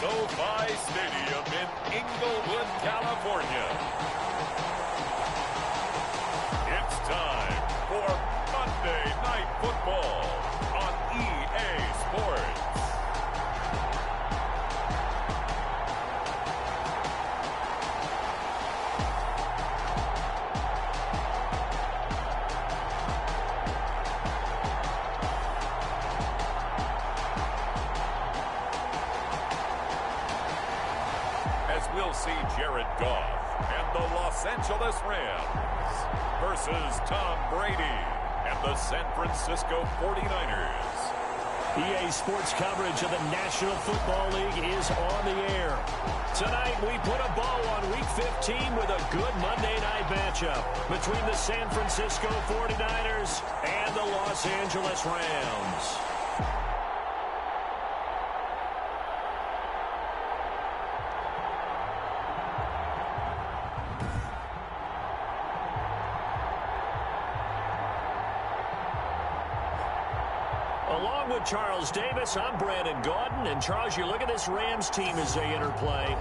SoFi Stadium in Inglewood, California. It's time for Monday Night Football on EA Sports. We'll see Jared Goff and the Los Angeles Rams versus Tom Brady and the San Francisco 49ers. EA Sports coverage of the National Football League is on the air. Tonight, we put a bow on Week 15 with a good Monday night matchup between the San Francisco 49ers and the Los Angeles Rams. Along with Charles Davis, I'm Brandon Gaudin. And Charles, you look at this Rams team as they interplay.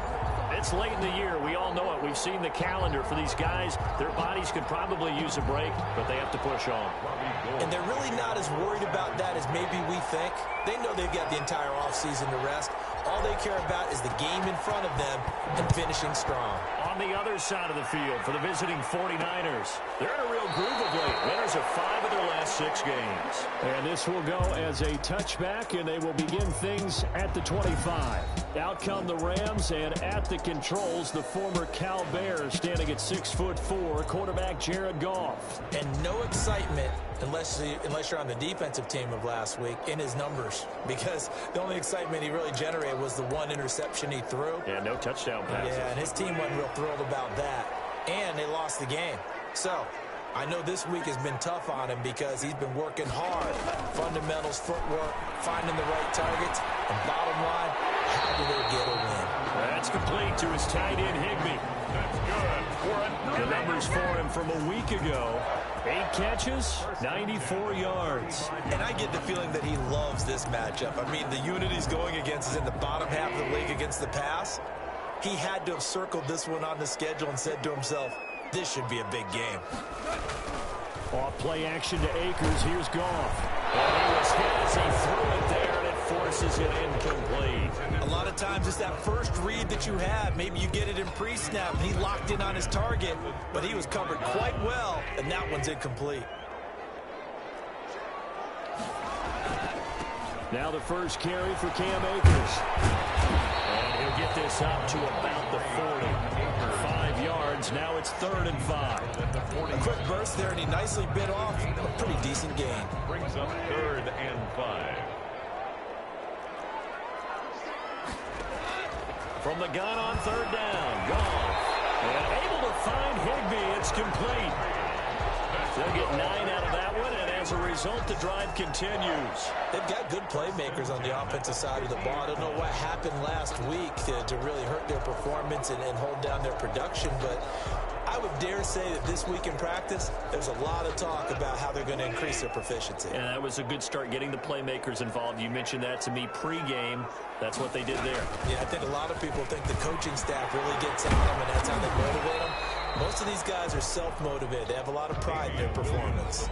It's late in the year. We all know it. We've seen the calendar for these guys. Their bodies could probably use a break, but they have to push on. And they're really not as worried about that as maybe we think. They know they've got the entire offseason to rest. All they care about is the game in front of them and finishing strong. On the other side of the field for the visiting 49ers, they're in a real groove of late. Winners of 5 of their last 6 games. And this will go as a touchback, and they will begin things at the 25. Out come the Rams, and at the controls, the former Cal Bears standing at 6'4", quarterback Jared Goff. And no excitement unless you're on the defensive team of last week in his numbers, because the only excitement he really generated was the one interception he threw. Yeah, no touchdown passes. Yeah, and his team wasn't real thrilled about that. And they lost the game. So I know this week has been tough on him because he's been working hard. Fundamentals, footwork, finding the right targets. And bottom line, how do they get a win? That's complete to his tight end, Higbee. That's good for The numbers for him from a week ago. 8 catches, 94 yards. And I get the feeling that he loves this matchup. I mean, the unit he's going against is in the bottom half of the league against the pass. He had to have circled this one on the schedule and said to himself, this should be a big game. Off play action to Akers. Here's Goff. And he was hit as he threw it there, and it forces it incomplete. A lot of times it's that first read that you have. Maybe you get it in pre-snap, and he locked in on his target, but he was covered quite well, and that one's incomplete. Now the first carry for Cam Akers. And he'll get this up to about the 40. 5 yards. Now it's 3rd and 5. A quick burst there, and he nicely bit off a pretty decent gain. Brings up 3rd and 5. From the gun on 3rd down. Goff. And able to find Higbee. It's complete. They'll get 9 out of that one, and as a result, the drive continues. They've got good playmakers on the offensive side of the ball. I don't know what happened last week to really hurt their performance and hold down their production, but I would dare say that this week in practice, there's a lot of talk about how they're going to increase their proficiency. And that was a good start getting the playmakers involved. You mentioned that to me pregame. That's what they did there. Yeah, I think a lot of people think the coaching staff really gets on them, and that's how they motivate them. Most of these guys are self-motivated. They have a lot of pride in their performance.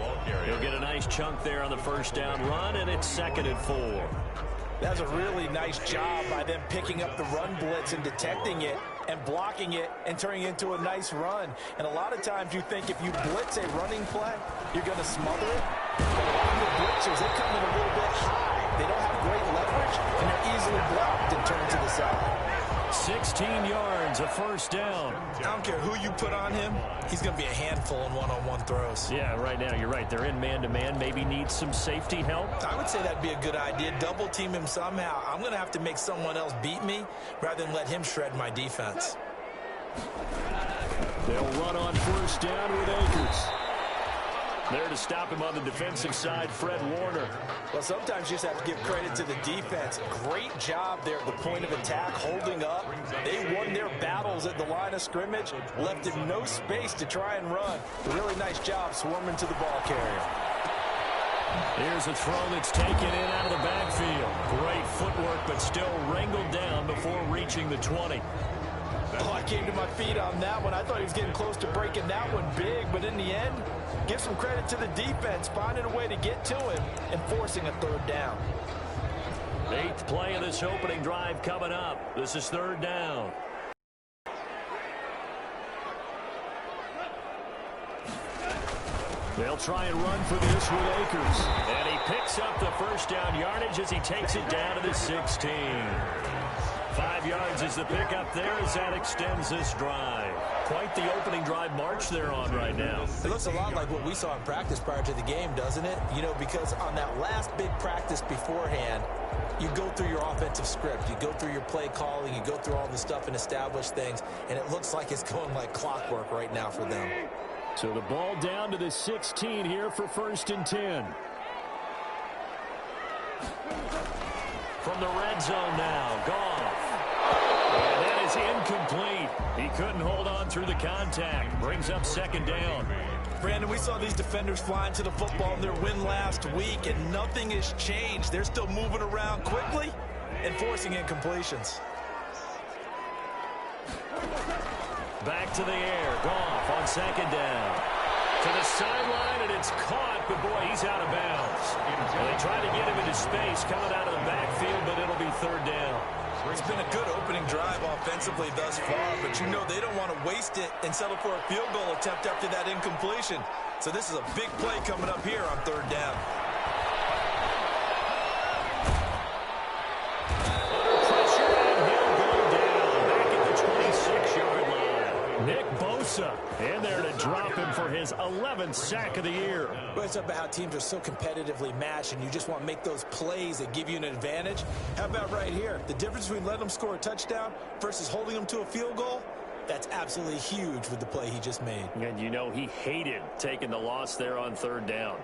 He'll get a nice chunk there on the first down run, and it's 2nd and 4. That's a really nice job by them picking up the run blitz and detecting it and blocking it and turning it into a nice run. And a lot of times you think if you blitz a running play, you're going to smother it. But a lot of the blitzers, they come in a little bit high. They don't have great leverage, and they're easily blocked and turned to the side. 16 yards, a first down. I don't care who you put on him, he's going to be a handful in one-on-one throws. Yeah, right now, you're right. They're in man-to-man, maybe needs some safety help. I would say that'd be a good idea. Double team him somehow. I'm going to have to make someone else beat me rather than let him shred my defense. They'll run on first down with Akers. There to stop him on the defensive side, Fred Warner. Well, sometimes you just have to give credit to the defense. Great job there at the point of attack, holding up. They won their battles at the line of scrimmage, left him no space to try and run. A really nice job swarming to the ball carrier. Here's a throw that's taken in out of the backfield. Great footwork, but still wrangled down before reaching the 20. Oh, I came to my feet on that one. I thought he was getting close to breaking that one big, but in the end, give some credit to the defense, finding a way to get to him and forcing a third down. 8th play of this opening drive coming up. This is 3rd down. They'll try and run for this with Akers. And he picks up the first down yardage as he takes it down to the 16. 5 yards is the pickup there as that extends this drive. Quite the opening drive march they're on right now. It looks a lot like what we saw in practice prior to the game, doesn't it? You know, because on that last big practice beforehand, you go through your offensive script. You go through your play calling. You go through all the stuff and establish things. And it looks like it's going like clockwork right now for them. So the ball down to the 16 here for 1st and 10. From the red zone now, Goff. And that is incomplete. He couldn't hold on through the contact. Brings up 2nd down. Brandon, we saw these defenders flying to the football in their win last week, and nothing has changed. They're still moving around quickly and forcing incompletions. Back to the air. Goff on 2nd down. To the sideline, and it's caught, but boy, he's out of bounds. And they try to get him into space coming out of the backfield, but it'll be 3rd down. It's been a good opening drive offensively thus far, but you know they don't want to waste it and settle for a field goal attempt after that incompletion. So this is a big play coming up here on 3rd down. Under pressure, and he'll go down back at the 26-yard line. Nick Bosa in there to drop him for his 11th sack of the year. But it's about how teams are so competitively matched, and you just want to make those plays that give you an advantage. How about right here? The difference between letting them score a touchdown versus holding them to a field goal, that's absolutely huge with the play he just made. And you know he hated taking the loss there on 3rd down.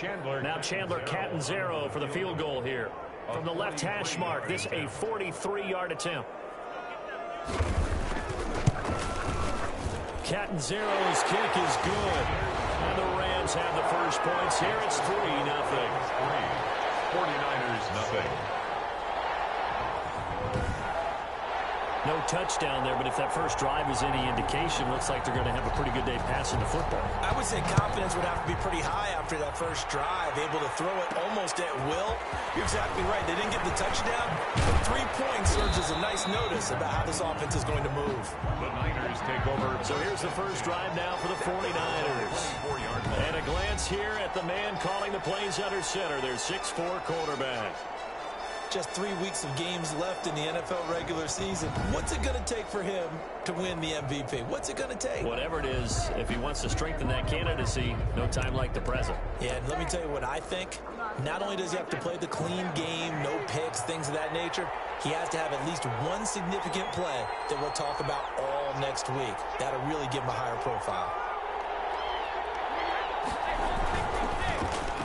Now Chandler Catanzaro for the field goal here. From the left hash mark, this a 43-yard attempt. Catanzaro's kick is good. And the Rams have the first points here. It's 3-0. 49ers nothing. No touchdown there, but if that first drive is any indication, looks like they're going to have a pretty good day passing the football. I would say confidence would have to be pretty high after that first drive, able to throw it almost at will. You're exactly right. They didn't get the touchdown, but 3 points serves as a nice notice about how this offense is going to move. The Niners take over. So here's the first drive now for the 49ers. And a glance here at the man calling the plays under center, their 6'4" quarterback. Just 3 weeks of games left in the NFL regular season. What's it going to take for him to win the MVP? What's it going to take? Whatever it is, if he wants to strengthen that candidacy, no time like the present. Yeah, and let me tell you what I think. Not only does he have to play the clean game, no picks, things of that nature, he has to have at least one significant play that we'll talk about all next week. That'll really give him a higher profile.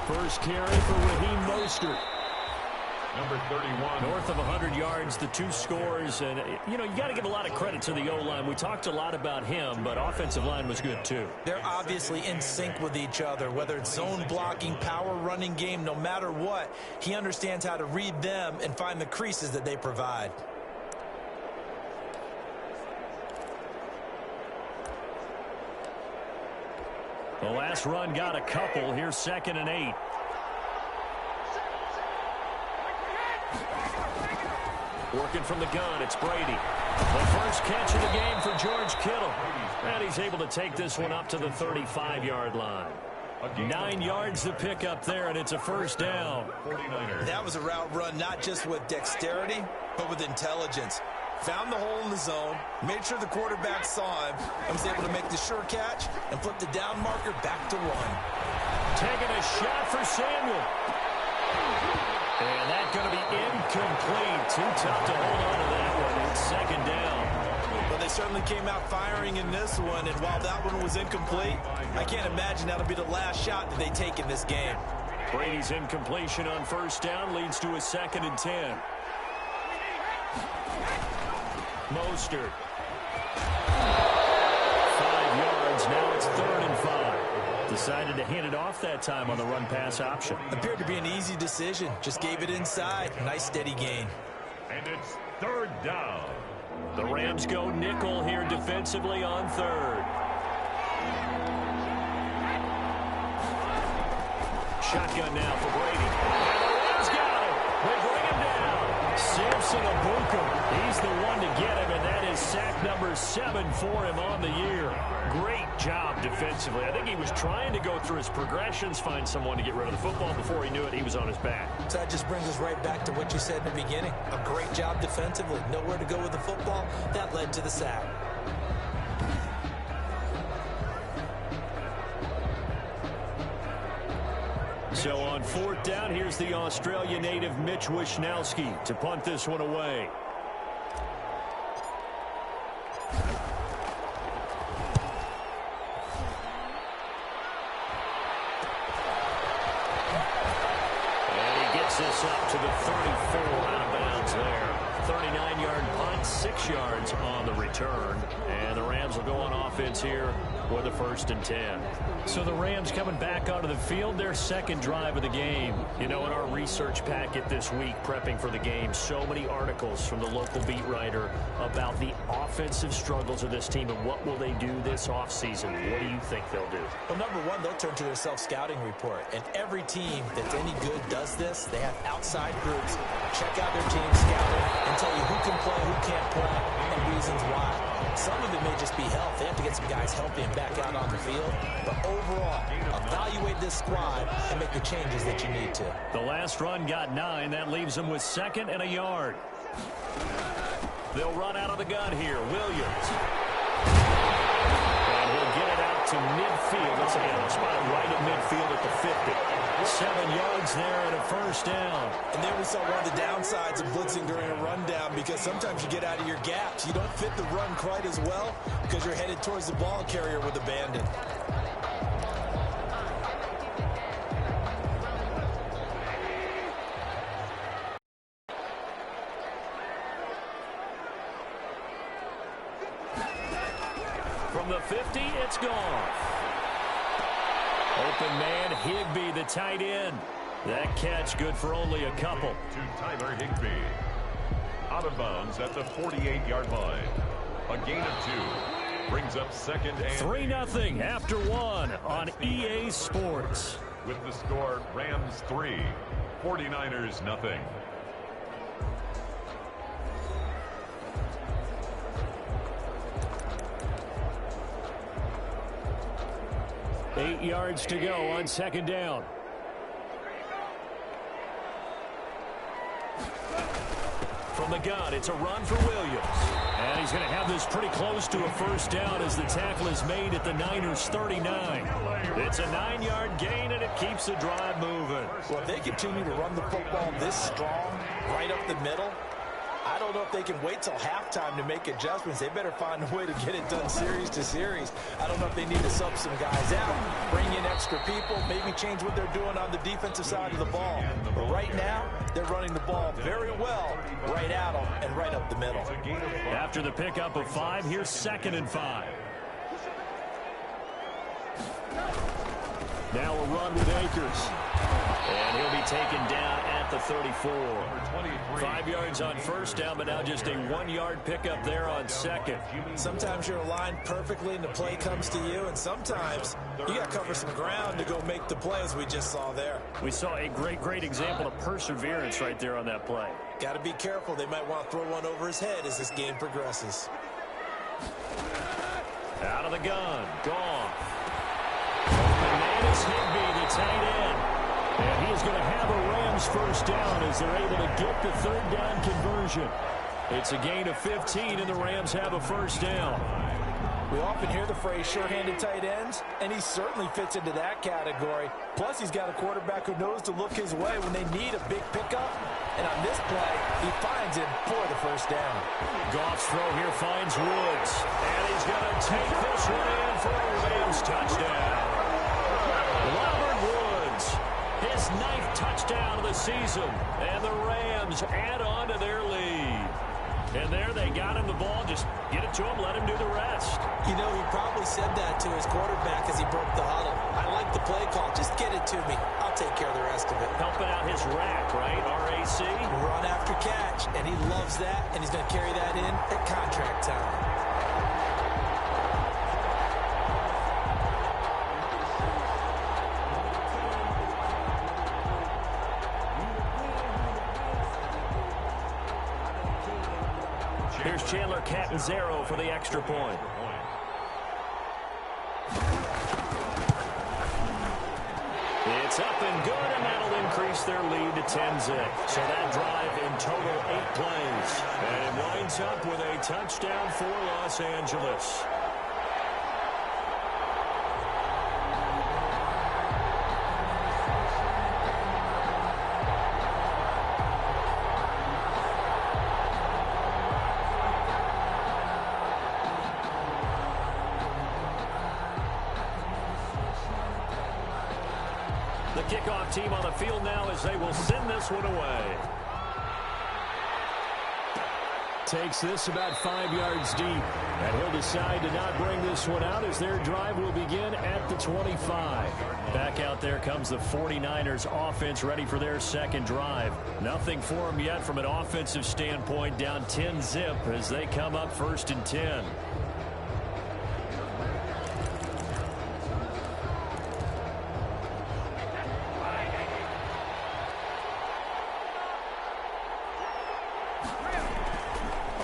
First carry for Raheem Mostert. Number 31. North of 100 yards, the 2 scores. And, you know, you got to give a lot of credit to the O-line. We talked a lot about him, but offensive line was good, too. They're obviously in sync with each other, whether it's zone blocking, power running game, no matter what. He understands how to read them and find the creases that they provide. The last run got a couple. Here's 2nd and 8. Working from the gun, it's Brady. The first catch of the game for George Kittle. And he's able to take this one up to the 35-yard line. 9 yards to pick up there, and it's a first down. That was a route run not just with dexterity, but with intelligence. Found the hole in the zone, made sure the quarterback saw him, and was able to make the sure catch and flip the down marker back to 1. Taking a shot for Samuel. And that's going to be incomplete. Too tough to hold on to that one. It's 2nd down. Well, they certainly came out firing in this one, and while that one was incomplete, I can't imagine that'll be the last shot that they take in this game. Brady's incompletion on first down leads to a 2nd and 10. Mostert. 5 yards Decided to hand it off that time on the run-pass option. Appeared to be an easy decision. Just gave it inside. Nice steady gain. And it's third down. The Rams go nickel here defensively on third. Shotgun now for Brady. And the Rams got him. They bring him down. Samson Abuka. He's the one to get him, and that is sack number 7 for him on the year. Great job defensively. I think he was trying to go through his progressions, find someone to get rid of the football. Before he knew it, he was on his back. So that just brings us right back to what you said in the beginning. A great job defensively. Nowhere to go with the football. That led to the sack. So on fourth down, here's the Australia native Mitch Wishnowsky to punt this one away. And he gets this up to the 34 out of bounds there. 39-yard punt, 6 yards on the return. And the Rams will go on offense here with a 1st and 10. So the Rams coming back onto the field, their second drive of the game. You know, in our research packet this week, prepping for the game, so many articles from the local beat writer about the offensive struggles of this team and what will they do this offseason. What do you think they'll do? Well, number one, they'll turn to their self-scouting report. And every team that's any good does this. They have outside groups, check out their team scouting, and tell you who can play, who can't play, and reasons why. Some of it may just be health. They have to get some guys healthy and back out on the field. But overall, evaluate this squad and make the changes that you need to. The last run got 9. That leaves them with 2nd and a yard. They'll run out of the gun here. Williams. And he'll get it out to midfield. Let's say a spot right at midfield at the 50. 7 yards there and a 1st down. And then we saw one of the downsides of blitzing during a rundown, because sometimes you get out of your gaps. You don't fit the run quite as well because you're headed towards the ball carrier with abandon. From the 50, it's gone. Open man, Higbee, the tight end. That catch good for only a couple. To Tyler Higbee. Out of bounds at the 48-yard line. A gain of 2. Brings up 2nd and 3-0 after 1 on EA Sports. With the score, Rams 3, 49ers 0. 8 yards to go on 2nd down. From the gun, it's a run for Williams. And he's going to have this pretty close to a 1st down as the tackle is made at the Niners' 39. It's a 9-yard gain, and it keeps the drive moving. Well, if they continue to run the football this strong, right up the middle, I don't know if they can wait till halftime to make adjustments. They better find a way to get it done series to series. I don't know if they need to sub some guys out, bring in extra people, maybe change what they're doing on the defensive side of the ball. But right now, they're running the ball very well, right at them and right up the middle. After the pickup of 5, here's 2nd and 5. Now a run with Akers. And he'll be taken down at the 34. 5 yards on 1st down, but now just a 1-yard pickup there on 2nd. Sometimes you're aligned perfectly and the play comes to you, and sometimes you got to cover some ground to go make the play, as we just saw there. We saw a great example of perseverance right there on that play. Got to be careful. They might want to throw one over his head as this game progresses. Out of the gun. Gone. And that is Higbee, the tight end. And he's going to have a Rams 1st down as they're able to get the 3rd down conversion. It's a gain of 15, and the Rams have a 1st down. We often hear the phrase sure-handed tight ends, and he certainly fits into that category. Plus, he's got a quarterback who knows to look his way when they need a big pickup. And on this play, he finds him for the 1st down. Goff's throw here finds Woods. And he's going to take this one in for a Rams touchdown. Robert Woods, his 9th touchdown of the season. And the Rams add on to their lead. And there they got him the ball. Just get it to him, let him do the rest. You know, he probably probably said that to his quarterback as he broke the huddle. I like the play call. Just get it to me. I'll take care of the rest of it. Helping out his rack, right? RAC. Run after catch, and he loves that, and he's going to carry that in at contract time. Here's Chandler Catanzaro for the extra point. It's up and good, and that'll increase their lead to 10-zip. So that drive in total 8 plays. And it winds up with a touchdown for Los Angeles. The kickoff team on the field now as they will send this one away. Takes this about 5 yards deep. And he'll decide to not bring this one out as their drive will begin at the 25. Back out there comes the 49ers offense ready for their second drive. Nothing for them yet from an offensive standpoint, down 10-zip as they come up 1st and 10.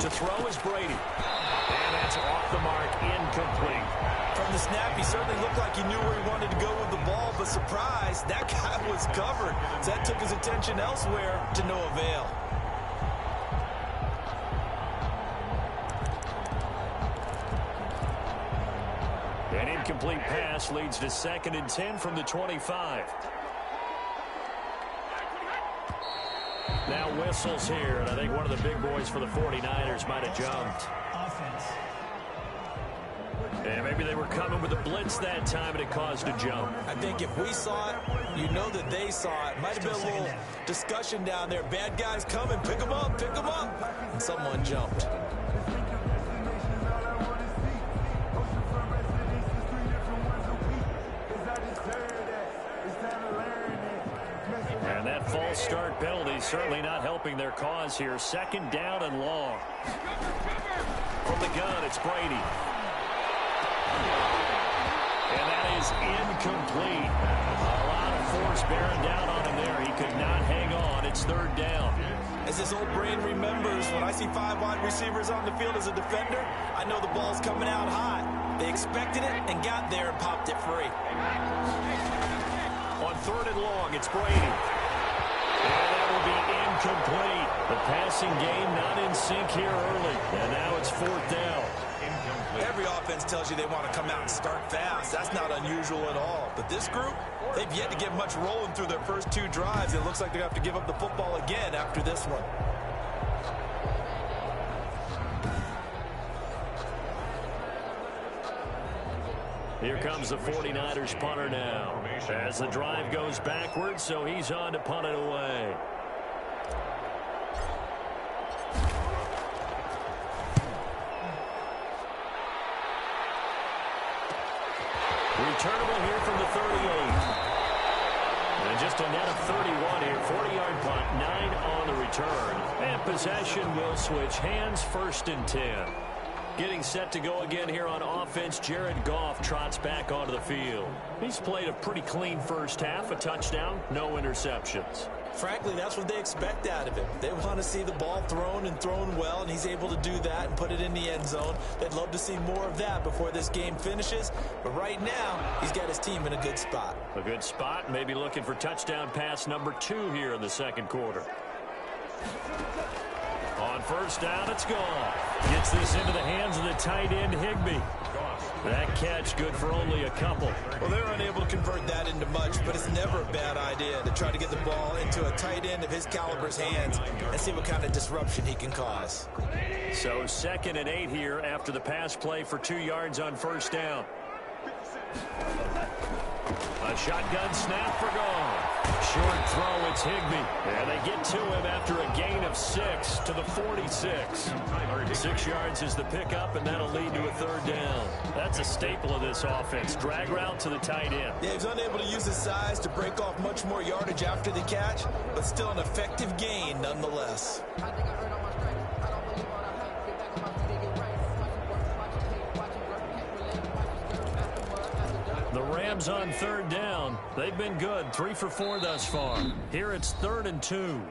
To throw is Brady. And that's off the mark, incomplete. From the snap, he certainly looked like he knew where he wanted to go with the ball, but surprise, that guy was covered. So that took his attention elsewhere to no avail. An incomplete pass leads to 2nd and 10 from the 25. Now whistles here, and I think one of the big boys for the 49ers might have jumped. And maybe they were coming with a blitz that time, and it caused a jump. I think if we saw it, you know that they saw it. Might have been a little discussion down there. Bad guys coming, pick them up, pick them up. And someone jumped. And that false start penalty certainly not helping their cause here. 2nd down and long. From the gun, it's Brady. And that is incomplete. A lot of force bearing down on him there. He could not hang on. It's 3rd down. As his old brain remembers, when I see 5 wide receivers on the field as a defender, I know the ball's coming out hot. They expected it and got there and popped it free. On 3rd and long, it's Brady. And that will be incomplete. The passing game not in sync here early. And now it's 4th down. Every offense tells you they want to come out and start fast. That's not unusual at all. But this group, they've yet to get much rolling through their first 2 drives. It looks like they have to give up the football again after this one. Here comes the 49ers punter now. As the drive goes backwards, so he's on to punt it away. Returnable here from the 38. And just a net of 31 here. 40-yard punt, 9 on the return. And possession will switch hands, 1st and 10. Getting set to go again here on offense, Jared Goff trots back onto the field. He's played a pretty clean first half, a touchdown, no interceptions. Frankly, that's what they expect out of him. They want to see the ball thrown and thrown well, and he's able to do that and put it in the end zone. They'd love to see more of that before this game finishes. But right now, he's got his team in a good spot. A good spot, maybe looking for touchdown pass number 2 here in the 2nd quarter. On 1st down, it's gone. Gets this into the hands of the tight end, Higbee. That catch good for only a couple. Well, they're unable to convert that into much, but it's never a bad idea to try to get the ball into a tight end of his caliber's hands and see what kind of disruption he can cause. So 2nd and 8 here after the pass play for 2 yards on 1st down. A shotgun snap for Goff. Short throw, it's Higbee. And they get to him after a gain of 6 to the 46. 6 yards is the pickup, and that'll lead to a third down. That's a staple of this offense. Drag route to the tight end. Yeah, he's unable to use his size to break off much more yardage after the catch, but still an effective gain nonetheless. The Rams on third down. They've been good, 3 for 4 thus far. Here it's 3rd and 2.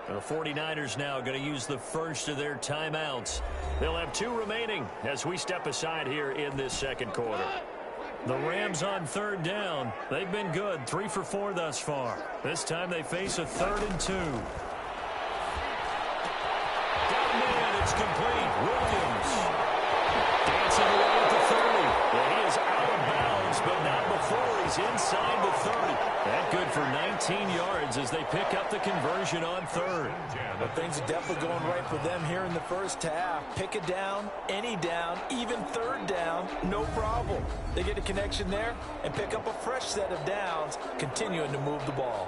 The 49ers now going to use the first of their timeouts. They'll have 2 remaining as we step aside here in this second quarter. The Rams on third down. They've been good, 3 for 4 thus far. This time they face a 3rd and 2. Down man, it's complete. Williams dancing away at the 30. Well, he is out of bounds, but not before he's inside the 30. That good for 19 yards as they pick up the conversion on third. But things are definitely going right for them here in the first half. Pick it down, any down, even third down, no problem. They get a connection there and pick up a fresh set of downs, continuing to move the ball.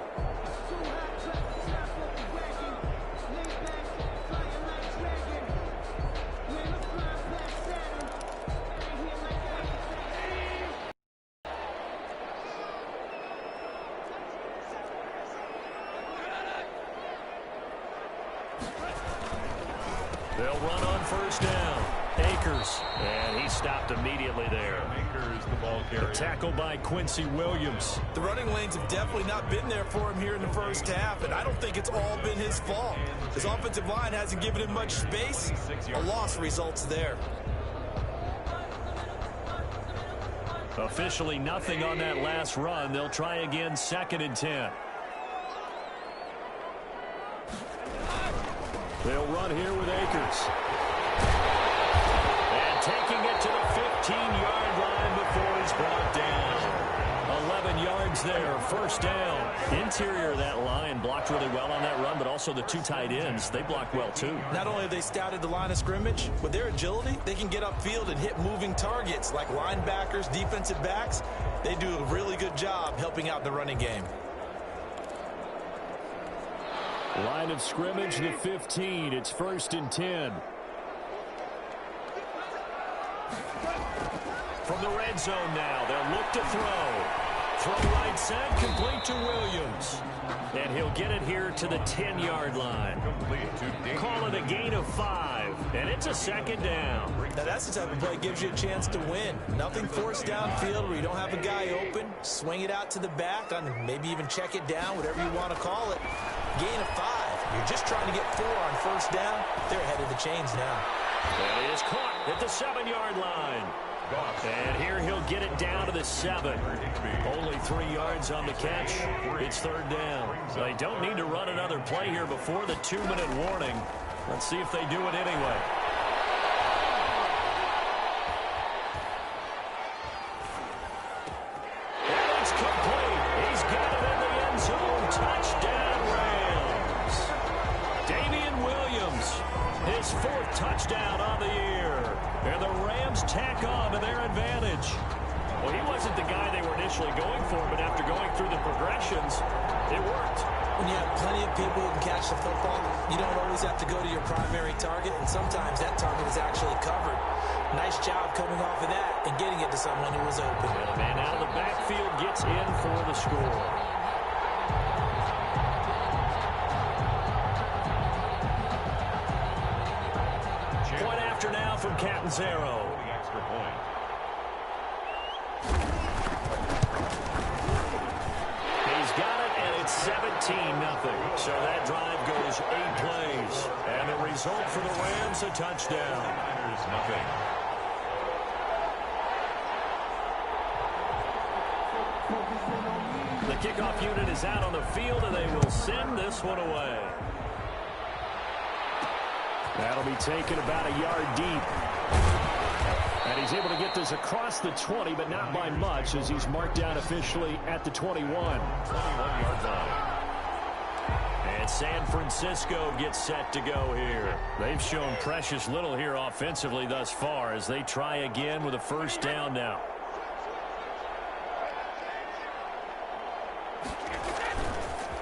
They'll run on first down. Akers, and he stopped immediately there. Akers, the ball carrier. A tackle by Quincy Williams. The running lanes have definitely not been there for him here in the first half, and I don't think it's all been his fault. His offensive line hasn't given him much space. A loss results there. Officially nothing on that last run. They'll try again, 2nd and 10. They'll run here with Akers. And taking it to the 15-yard line before he's brought down. 11 yards there, first down. Interior of that line blocked really well on that run, but also the 2 tight ends, they blocked well too. Not only have they scouted the line of scrimmage, with their agility, they can get upfield and hit moving targets like linebackers, defensive backs. They do a really good job helping out the running game. Line of scrimmage, the 15. It's 1st and 10. From the red zone now, they'll look to throw. Throw right side, complete to Williams. And he'll get it here to the 10-yard line. Call it a gain of 5, and it's a 2nd down. Now that's the type of play that gives you a chance to win. Nothing forced downfield where you don't have a guy open. Swing it out to the back, maybe even check it down, whatever you want to call it. Gain of 5. You're just trying to get 4 on first down. They're ahead of the chains now. That is caught at the 7-yard line. And here he'll get it down to the 7. Only 3 yards on the catch. It's 3rd down. They don't need to run another play here before the 2-minute warning. Let's see if they do it anyway. And it's complete. He's got it in the end zone. Touchdown, Rams. Damian Williams, his 4th touchdown on the year. And the Rams tack on to their advantage. Well, he wasn't the guy they were initially going for, but after going through the progressions, it worked. When you have plenty of people who can catch the football, you don't always have to go to your primary target, and sometimes that target is actually covered. Nice job coming off of that and getting it to someone who was open. And the man out of the backfield gets in for the score. Point after now from Catanzaro. Extra point. He's got it, and it's 17-0. So that drive goes 8 plays. And the result for the Rams, a touchdown. Niners, nothing. The kickoff unit is out on the field, and they will send this one away. That'll be taken about a yard deep. And he's able to get this across the 20, but not by much, as he's marked down officially at the 21. 21-yard line. And San Francisco gets set to go here. They've shown precious little here offensively thus far as they try again with a first down now.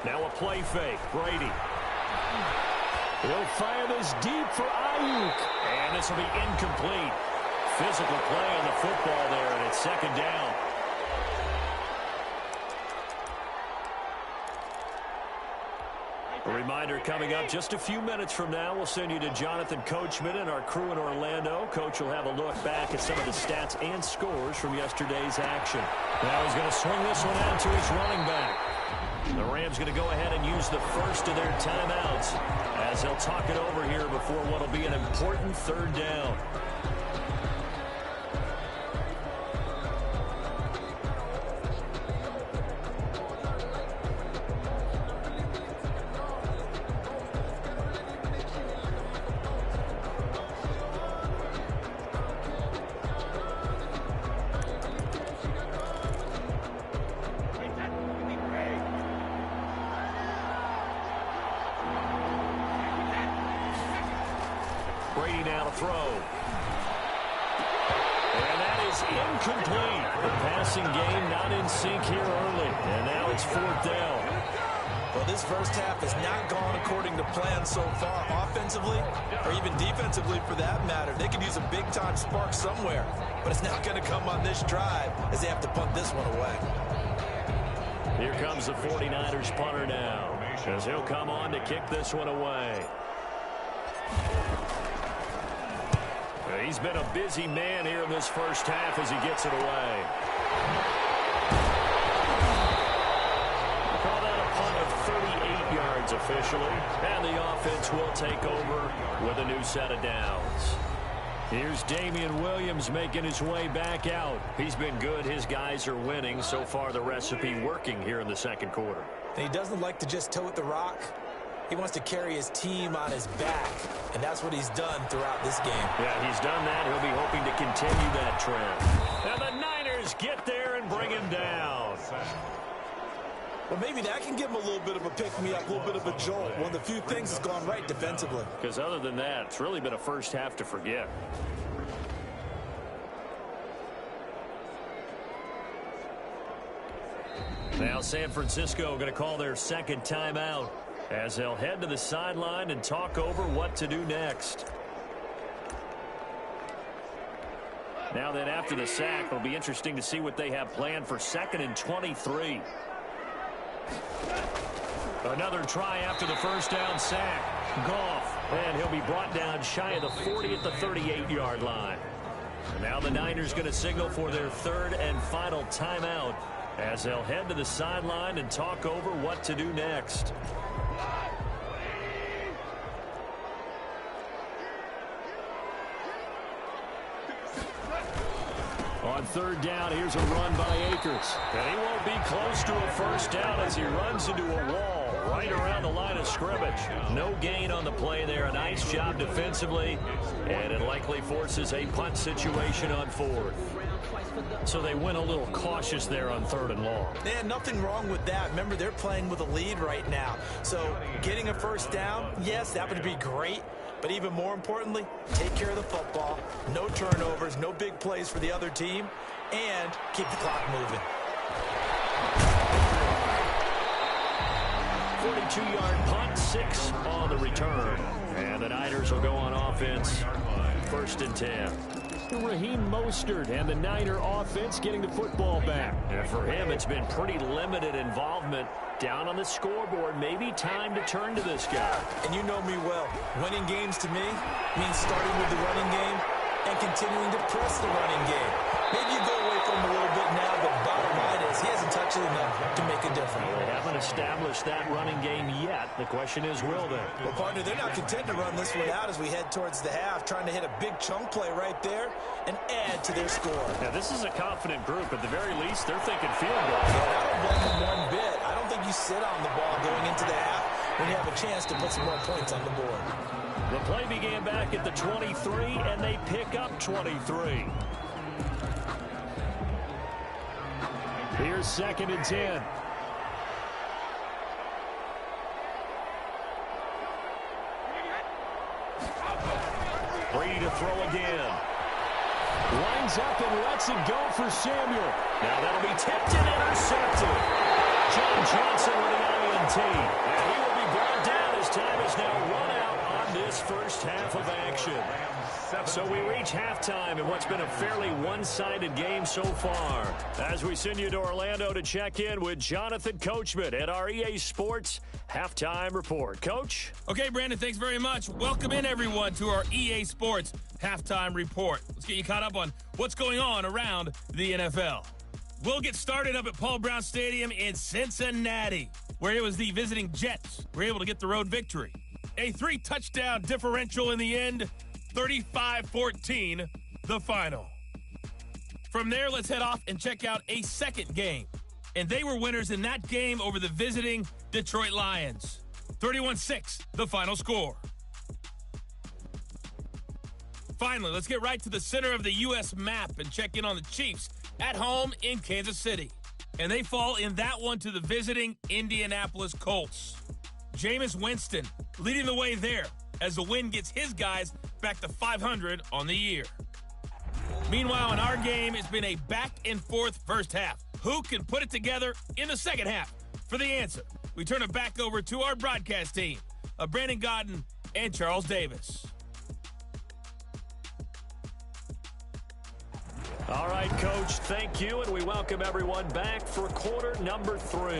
Now a play fake. Brady. He'll fire this deep for Ayuk. And this will be incomplete. Physical play on the football there, and it's second down. A reminder coming up just a few minutes from now. We'll send you to Jonathan Coachman and our crew in Orlando. Coach will have a look back at some of the stats and scores from yesterday's action. Now he's going to swing this one out to his running back. The Rams going to go ahead and use the first of their timeouts as they'll talk it over here before what will be an important third down. Brady now to throw. And that is incomplete. The passing game not in sync here early. And now it's fourth down. Well, this first half has not gone according to plan so far offensively or even defensively for that matter. They could use a big-time spark somewhere, but it's not going to come on this drive as they have to punt this one away. Here comes the 49ers punter now as he'll come on to kick this one away. He's been a busy man here in this first half as he gets it away. Call that a punt of 38 yards officially. And the offense will take over with a new set of downs. Here's Damian Williams making his way back out. He's been good. His guys are winning. So far, the recipe working here in the second quarter. And he doesn't like to just tote the rock. He wants to carry his team on his back, and that's what he's done throughout this game. Yeah, he's done that. He'll be hoping to continue that trend. And the Niners get there and bring him down. Well, maybe that can give him a little bit of a pick-me-up, a little bit of a jolt. One of the few things that's gone right defensively. Because other than that, it's really been a first half to forget. Now San Francisco going to call their second timeout as they'll head to the sideline and talk over what to do next. Now then, after the sack, it'll be interesting to see what they have planned for 2nd and 23. Another try after the first down sack. Goff, and he'll be brought down shy of the 40 at the 38-yard line. And now the Niners going to signal for their third and final timeout as they'll head to the sideline and talk over what to do next. On third down, here's a run by Akers. And he won't be close to a first down as he runs into a wall right around the line of scrimmage. No gain on the play there. A nice job defensively. And it likely forces a punt situation on fourth. So they went a little cautious there on 3rd and long. Yeah, nothing wrong with that. Remember, they're playing with a lead right now. So getting a first down, yes, that would be great. But even more importantly, take care of the football. No turnovers, no big plays for the other team, and keep the clock moving. 42-yard punt, 6 on the return. And the Niners will go on offense. 1st and 10. Raheem Mostert and the Niner offense getting the football back. And for him, it's been pretty limited involvement down on the scoreboard. Maybe time to turn to this guy. And you know me well. Winning games to me means starting with the running game and continuing to press the running game. Maybe you go away from him a little bit now, but bottom line is he hasn't touched it enough to make a difference. They haven't established that running game yet. The question is, will they? Well, partner, they're not content to run this one out as we head towards the half, trying to hit a big chunk play right there and add to their score. Now, this is a confident group. At the very least, they're thinking field goal. Yeah, I don't blame them one bit. I don't think you sit on the ball going into the half when you have a chance to put some more points on the board. The play began back at the 23, and they pick up 23. Here's 2nd and 10. Brady to throw again. Lines up and lets it go for Samuel. Now that'll be tipped and intercepted. John Johnson with the And he will be brought down as time is now run out on this first half of action. So we reach halftime in what's been a fairly one-sided game so far. As we send you to Orlando to check in with Jonathan Coachman at our EA Sports Halftime Report. Coach? Okay, Brandon, thanks very much. Welcome in, everyone, to our EA Sports Halftime Report. Let's get you caught up on what's going on around the NFL. We'll get started up at Paul Brown Stadium in Cincinnati, where it was the visiting Jets were able to get the road victory. A 3-touchdown differential in the end, 35-14, the final. From there, let's head off and check out a second game. And they were winners in that game over the visiting Detroit Lions. 31-6, the final score. Finally, let's get right to the center of the U.S. map and check in on the Chiefs at home in Kansas City. And they fall in that one to the visiting Indianapolis Colts. Jameis Winston leading the way there as the win gets his guys back to 500 on the year. Meanwhile, in our game, it's been a back-and-forth first half. Who can put it together in the second half? For the answer, we turn it back over to our broadcast team of Brandon Godden and Charles Davis. All right, Coach, thank you, and we welcome everyone back for quarter number 3.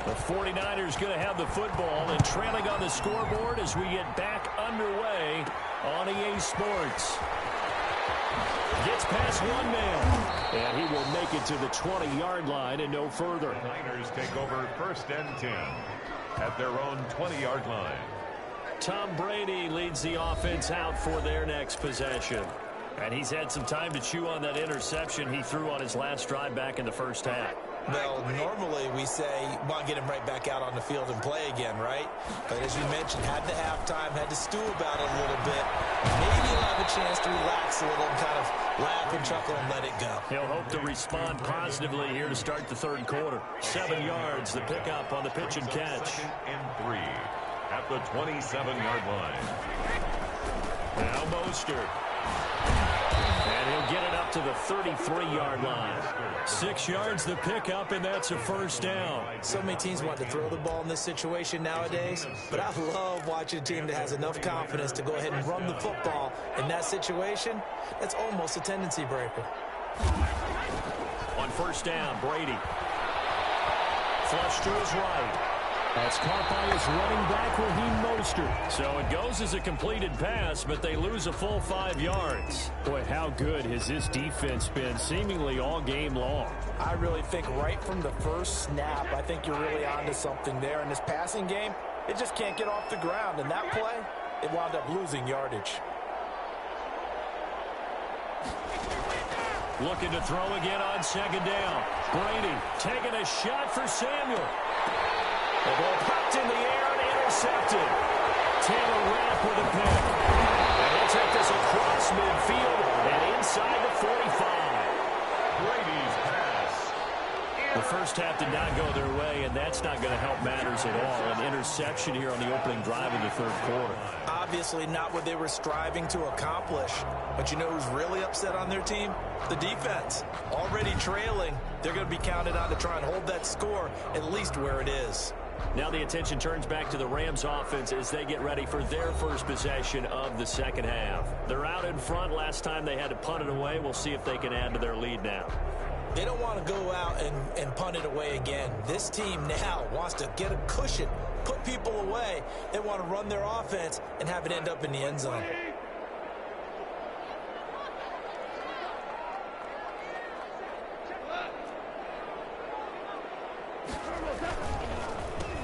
The 49ers going to have the football and trailing on the scoreboard as we get back underway on EA Sports. Gets past one man, and he will make it to the 20-yard line and no further. The Niners take over 1st and 10 at their own 20-yard line. Tom Brady leads the offense out for their next possession. And he's had some time to chew on that interception he threw on his last drive back in the first half. Well, normally we say, well, get him right back out on the field and play again, right? But as you mentioned, had the halftime, had to stew about it a little bit. Maybe he'll have a chance to relax a little and kind of laugh and chuckle and let it go. He'll hope to respond positively here to start the third quarter. 7 yards, the pickup on the pitch and catch. 2nd and 3 at the 27-yard line. Now Mostert. And he'll get it up to the 33-yard line. 6 yards the pickup, and that's a first down. So many teams want to throw the ball in this situation nowadays, but I love watching a team that has enough confidence to go ahead and run the football in that situation. That's almost a tendency breaker. On first down, Brady. Flush to his right. That's caught by his running back, Raheem Mostert. So it goes as a completed pass, but they lose a full 5 yards. Boy, how good has this defense been seemingly all game long? I really think right from the first snap, I think you're really onto something there. In this passing game, it just can't get off the ground. And that play, it wound up losing yardage. Looking to throw again on second down. Brady taking a shot for Samuel. The ball popped in the air and intercepted. Taylor Rapp with a pick. And he'll take this across midfield and inside the 45. Brady's pass. The first half did not go their way, and that's not going to help matters at all. An interception here on the opening drive of the third quarter. Obviously not what they were striving to accomplish. But you know who's really upset on their team? The defense. Already trailing. They're going to be counted on to try and hold that score at least where it is. Now the attention turns back to the Rams offense as they get ready for their first possession of the second half. They're out in front. Last time they had to punt it away. We'll see if they can add to their lead now. They don't want to go out and punt it away again. This team now wants to get a cushion, put people away. They want to run their offense and have it end up in the end zone.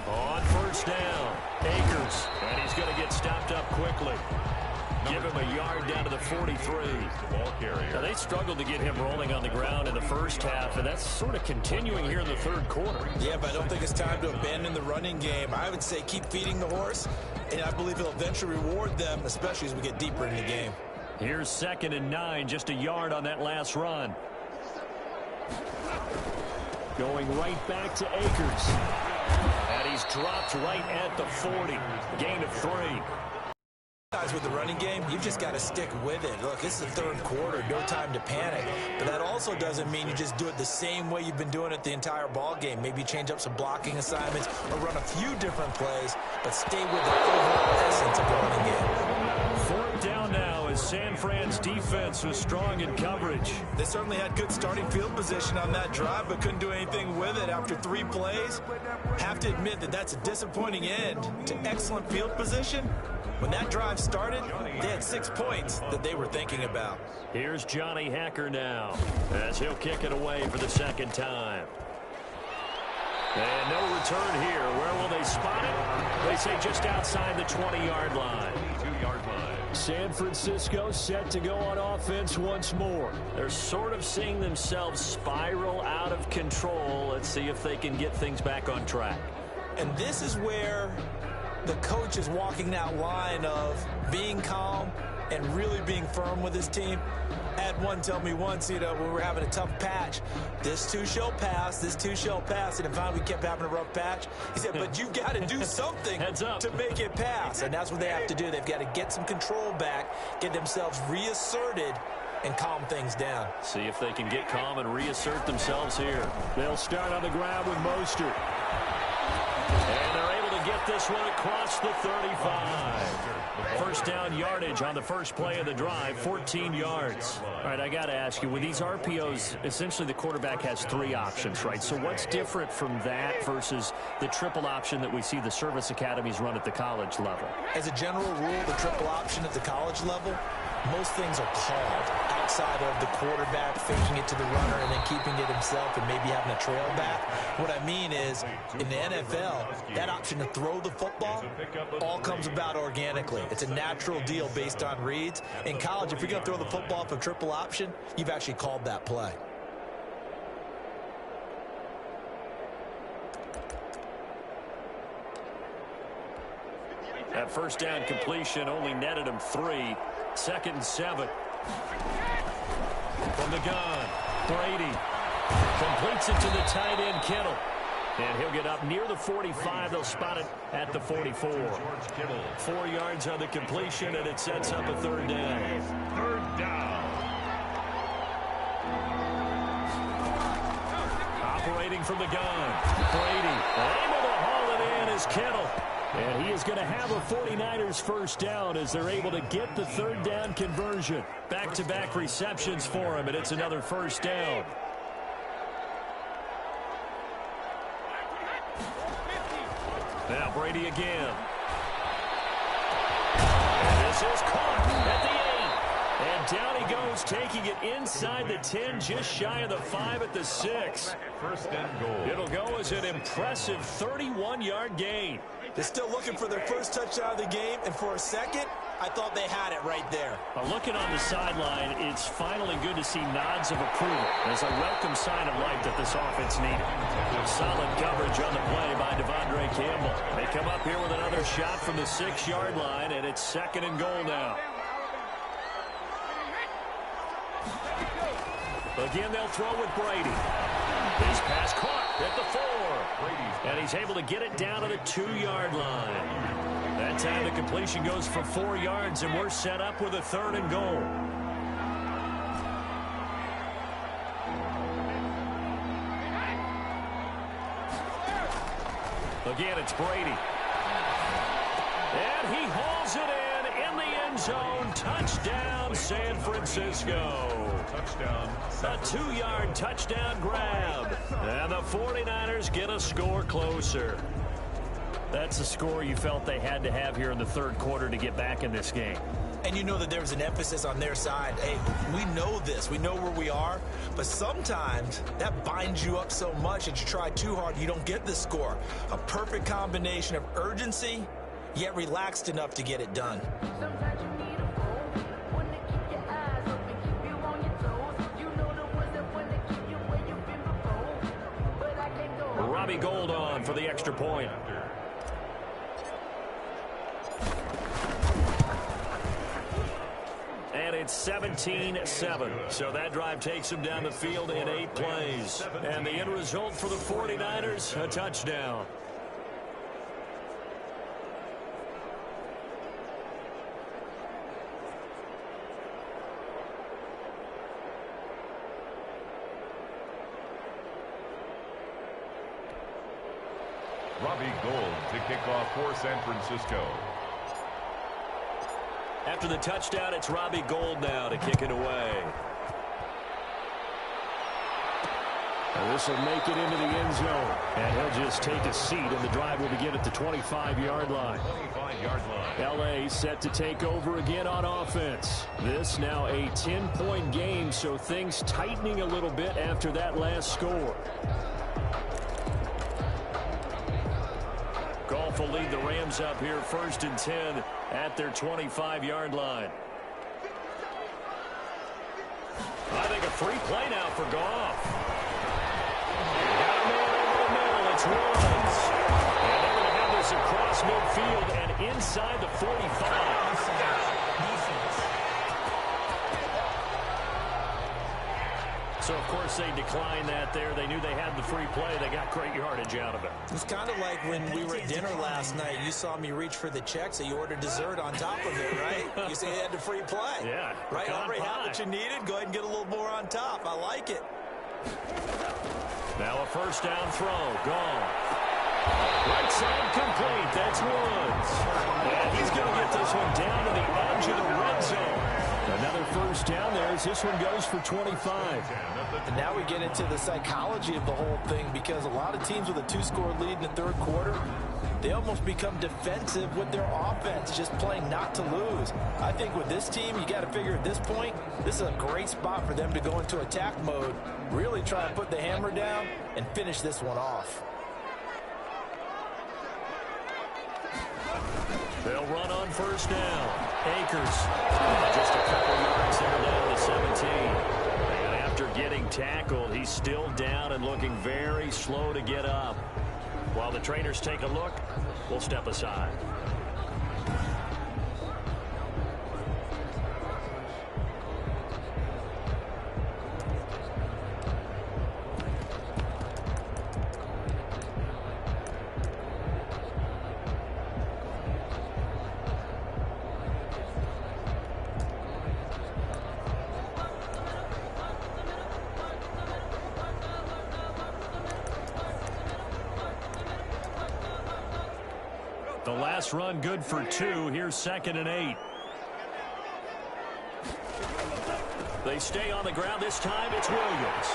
On first down, Akers, and he's going to get stopped up quickly. Give him a yard down to the 43. Now, they struggled to get him rolling on the ground in the first half, and that's sort of continuing here in the third quarter. Yeah, but I don't think it's time to abandon the running game. I would say keep feeding the horse, and I believe he'll eventually reward them, especially as we get deeper in the game. Here's 2nd and 9, just a yard on that last run. Going right back to Akers. And he's dropped right at the 40. Gain of 3. sometimes with the running game, you've just got to stick with it. Look, it's the third quarter, no time to panic. But that also doesn't mean you just do it the same way you've been doing it the entire ball game. Maybe change up some blocking assignments or run a few different plays, but stay with the overall essence of the running game. Fourth down now as San Fran's defense was strong in coverage. They certainly had good starting field position on that drive, but couldn't do anything with it after 3 plays. Have to admit that that's a disappointing end to excellent field position. When that drive started, they had 6 points that they were thinking about. Here's Johnny Hacker now as he'll kick it away for the second time. And no return here. Where will they spot it? They say just outside the 20-yard line. 22-yard line. San Francisco set to go on offense once more. They're sort of seeing themselves spiral out of control. Let's see if they can get things back on track. And this is where the coach is walking that line of being calm and really being firm with his team. I had one tell me once, when we were having a tough patch, this too shall pass, this too shall pass. And finally we kept having a rough patch. He said, but you've got to do something to make it pass. And that's what they have to do. They've got to get some control back, get themselves reasserted, and calm things down. See if they can get calm and reassert themselves here. They'll start on the ground with Mostert. And they're able to get this one across the 35. First down yardage on the first play of the drive, 14 yards. All right, I got to ask you, with these RPOs, essentially the quarterback has 3 options, right? So what's different from that versus the triple option that we see the service academies run at the college level? As a general rule, the triple option at the college level, most things are called outside of the quarterback faking it to the runner and then keeping it himself and maybe having a trail back. What I mean is, in the NFL, that option to throw the football all comes about organically. It's a natural deal based on reads. In college, if you're going to throw the football for triple option, you've actually called that play. That first down completion only netted him 3. 2nd and 7. From the gun, Brady completes it to the tight end, Kittle. And he'll get up near the 45. They'll spot it at the 44. 4 yards on the completion, and it sets up a 3rd down. 3rd down. Operating from the gun, Brady able to haul it in as Kittle. And he is going to have a 49ers first down as they're able to get the 3rd down conversion. Back-to-back receptions for him, and it's another first down. Now Brady again. And this is caught at the 8. And down he goes, taking it inside the 10, just shy of the 5 at the 6. 1st and goal. It'll go as an impressive 31-yard gain. They're still looking for their first touchdown of the game, and for a second, I thought they had it right there. Looking on the sideline, it's finally good to see nods of approval. There's a welcome sign of life that this offense needed. Solid coverage on the play by Devondre Campbell. They come up here with another shot from the 6-yard line, and it's 2nd and goal now. Again, they'll throw with Brady. His pass caught at the 4. And he's able to get it down to the 2-yard line. That time the completion goes for 4 yards, and we're set up with a 3rd and goal. Again, it's Brady. And he hauls it in the end zone. Touchdown, San Francisco. Touchdown. A 2-yard touchdown grab. And the 49ers get a score closer. That's the score you felt they had to have here in the 3rd quarter to get back in this game. And you know that there was an emphasis on their side. Hey, we know this. We know where we are. But sometimes that binds you up so much that you try too hard, you don't get the score. A perfect combination of urgency, yet relaxed enough to get it done. Sometimes you need a phone, one to keep your eyes open, keep you on your toes. You know the ones that want to keep you where you've been before. But I can't go. Robbie Gould on for the extra point. And it's 17-7. So that drive takes them down the field in 8 plays. And the end result for the 49ers, a touchdown. Robbie Gould to kick off for San Francisco. After the touchdown, it's Robbie Gould now to kick it away. And this will make it into the end zone. And he'll just take a seat, and the drive will begin at the 25-yard line. 25-yard line. L.A. set to take over again on offense. This now a 10-point game, so things tightening a little bit after that last score. Goff will lead the Rams up here 1st and 10 at their 25-yard line. I think a free play now for Goff. Got a man over the middle. It's Woods. And they're going to have this across midfield and inside the 45. So, of course, they declined that there. They knew they had the free play. They got great yardage out of it. It's kind of like when we were at dinner last night. You saw me reach for the check, so you ordered dessert on top of it, right? You say you had the free play. Yeah. Right? Already had what you needed. Go ahead and get a little more on top. I like it. Now a first down throw. Gone. Right side complete. That's Woods. And he's going to get this one down to the edge of the red zone. Another first down there as this one goes for 25. And now we get into the psychology of the whole thing, because a lot of teams with a 2-score lead in the third quarter, they almost become defensive with their offense, just playing not to lose. I think with this team, you got to figure at this point, this is a great spot for them to go into attack mode, really try to put the hammer down and finish this one off. They'll run on first down. Akers, just a couple yards there down to 17. And after getting tackled, he's still down and looking very slow to get up. While the trainers take a look, we'll step aside. The last run good for 2. Here's 2nd and 8. They stay on the ground. This time it's Williams.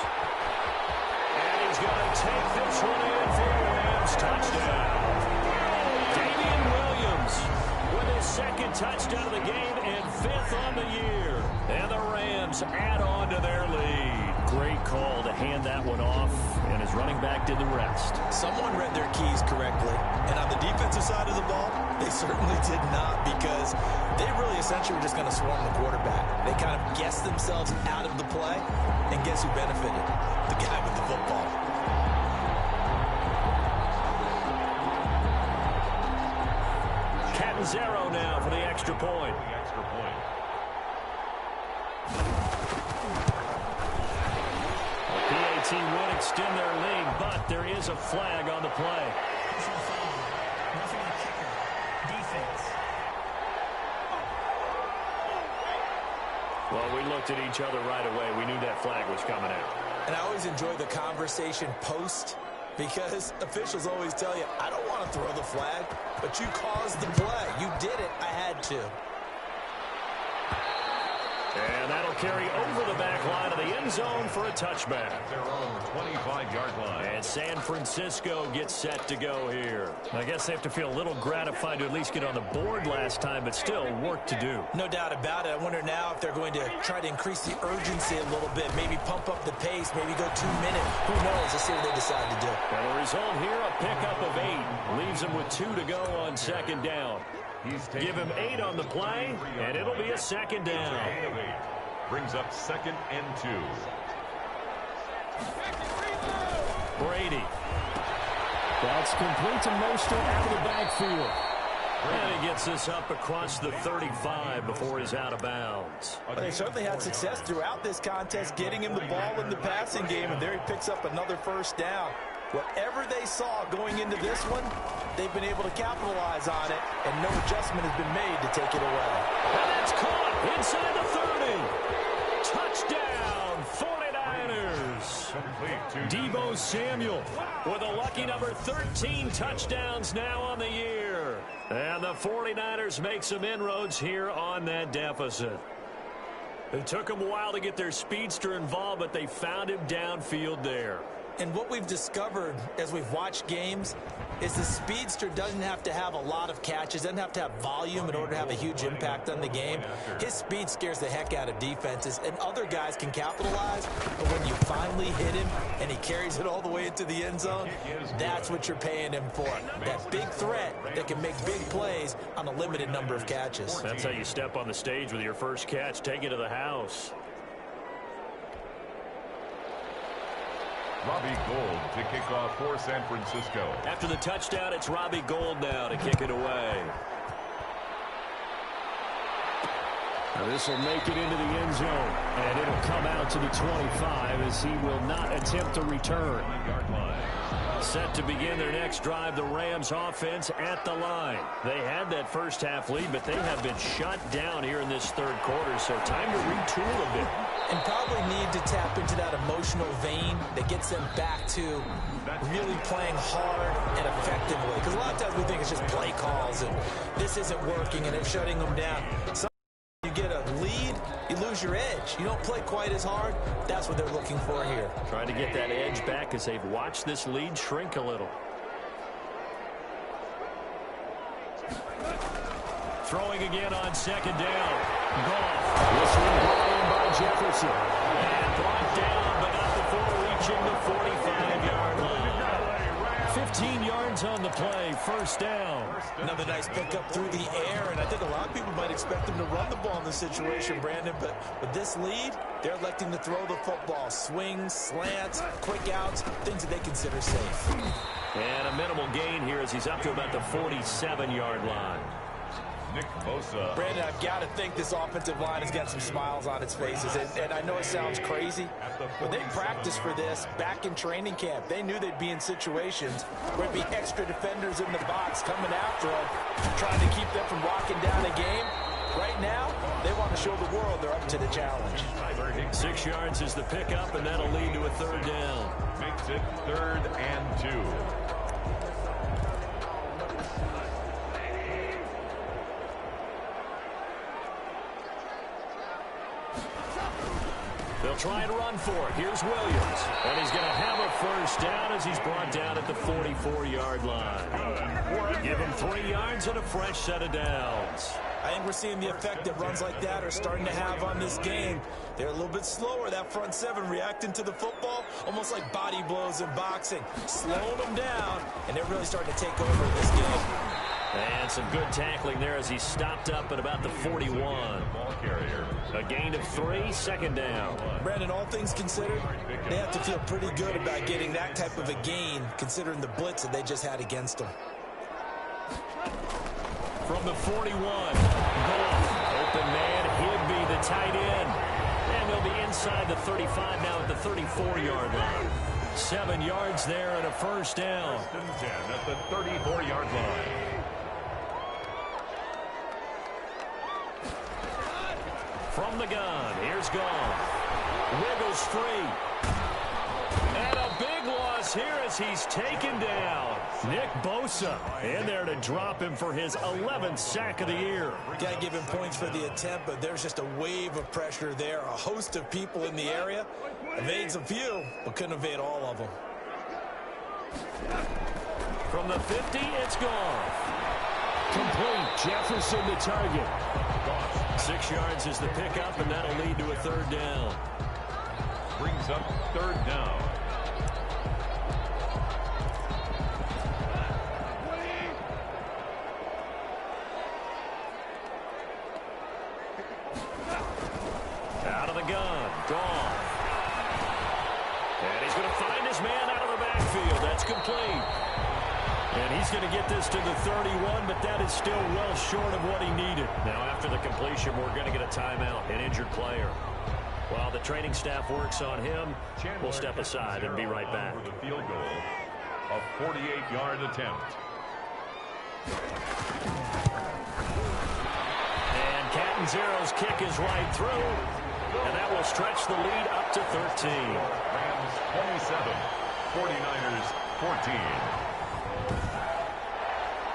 And he's going to take this one in for the Rams. Touchdown. Damian Williams with his 2nd touchdown of the game and 5th on the year. And the Rams add on to their lead. Great call to hand that one off, and his running back did the rest. Someone read their keys correctly, and on the defensive side of the ball, they certainly did not, because they really essentially were just going to swarm the quarterback. They kind of guessed themselves out of the play, and guess who benefited? The guy with the football. Catanzaro now for the extra point. PAT would extend their lead, but there is a flag on the play. Well, we looked at each other right away. We knew that flag was coming out. And I always enjoy the conversation post, because officials always tell you, I don't want to throw the flag, but you caused the play. You did it. I had to. And that'll carry over the back line of the end zone for a touchback. Their own 25-yard line. And San Francisco gets set to go here. I guess they have to feel a little gratified to at least get on the board last time, but still work to do. No doubt about it. I wonder now if they're going to try to increase the urgency a little bit, maybe pump up the pace, maybe go 2 minutes. Who knows? Let's see what they decide to do. Well, the result here, a pickup of 8. Leaves them with 2 to go on 2nd down. Give him 8 on the play, and it'll be a 2nd down. Brings up 2nd and 2. Brady. That's complete to Mostert out of the backfield. And he gets this up across the 35 before he's out of bounds. They certainly had success throughout this contest, getting him the ball in the passing game, and there he picks up another first down. Whatever they saw going into this one, they've been able to capitalize on it, and no adjustment has been made to take it away. And that's caught inside the 30. Touchdown, 49ers. Complete. Deebo Samuel with a lucky number 13 touchdowns now on the year. And the 49ers make some inroads here on that deficit. It took them a while to get their speedster involved, but they found him downfield there. And what we've discovered as we've watched games is the speedster doesn't have to have a lot of catches, doesn't have to have volume in order to have a huge impact on the game. His speed scares the heck out of defenses, and other guys can capitalize, but when you finally hit him and he carries it all the way into the end zone, that's what you're paying him for. That big threat that can make big plays on a limited number of catches. That's how you step on the stage with your first catch. Take it to the house. Robbie Gould to kick off for San Francisco. After the touchdown, it's Robbie Gould now to kick it away. Now this will make it into the end zone, and it'll come out to the 25 as he will not attempt to return. Set to begin their next drive, the Rams offense at the line. They had that first half lead, but they have been shut down here in this third quarter, so time to retool a bit. And probably need to tap into that emotional vein that gets them back to really playing hard and effectively. Because a lot of times we think it's just play calls and this isn't working and it's shutting them down. You get a lead, you lose your edge. You don't play quite as hard. That's what they're looking for here. Trying to get that edge back as they've watched this lead shrink a little. Throwing again on second down. Goff. This one brought in by Jefferson. And brought down, but not before reaching the 45-yard line. 15 yards on the play, first down. Another nice pickup through the air, and I think a lot of people might expect them to run the ball in this situation, Brandon, but with this lead, they're electing to throw the football. Swings, slants, quick outs, things that they consider safe. And a minimal gain here as he's up to about the 47-yard line. Nick Bosa. Brandon, I've got to think this offensive line has got some smiles on its faces. And I know it sounds crazy, but they practiced for this back in training camp. They knew they'd be in situations where it'd be extra defenders in the box coming after them, trying to keep them from locking down a game. Right now, they want to show the world they're up to the challenge. 6 yards is the pickup, and that'll lead to a third down. Makes it 3rd and 2. They'll try and run for it. Here's Williams. And he's going to have a first down as he's brought down at the 44-yard line. Give him 3 yards and a fresh set of downs. I think we're seeing the effect that runs like that are starting to have on this game. They're a little bit slower, that front seven, reacting to the football, almost like body blows in boxing, slowing them down, and they're really starting to take over in this game. And some good tackling there as he stopped up at about the 41. Ball carrier. A gain of 3, second down. Brandon, all things considered, they have to feel pretty good about getting that type of a gain, considering the blitz that they just had against them. From the 41, Goff, open man, he'll be the tight end. And they'll be inside the 35 now at the 34-yard line. 7 yards there and a first down. 10 at the 34-yard line. From the gun, here's Goff. Wiggles free. And a big loss here as he's taken down. Nick Bosa in there to drop him for his 11th sack of the year. Got to give him points for the attempt, but there's just a wave of pressure there. A host of people in the area. Evades a few, but couldn't evade all of them. From the 50, it's Goff. Complete. Jefferson the target. 6 yards is the pickup, and that'll lead to a third down. Brings up 3rd down. Out of the gun, Goff. And he's going to find his man out of the backfield. That's complete. And he's going to get this to the 31, but that is still well short of what he needed. Now, after the completion, we're going to get a timeout, an injured player. While the training staff works on him, we'll step aside and be right back. For the field goal, a 48-yard attempt. And Catanzaro's kick is right through. And that will stretch the lead up to 13. Rams 27, 49ers 14.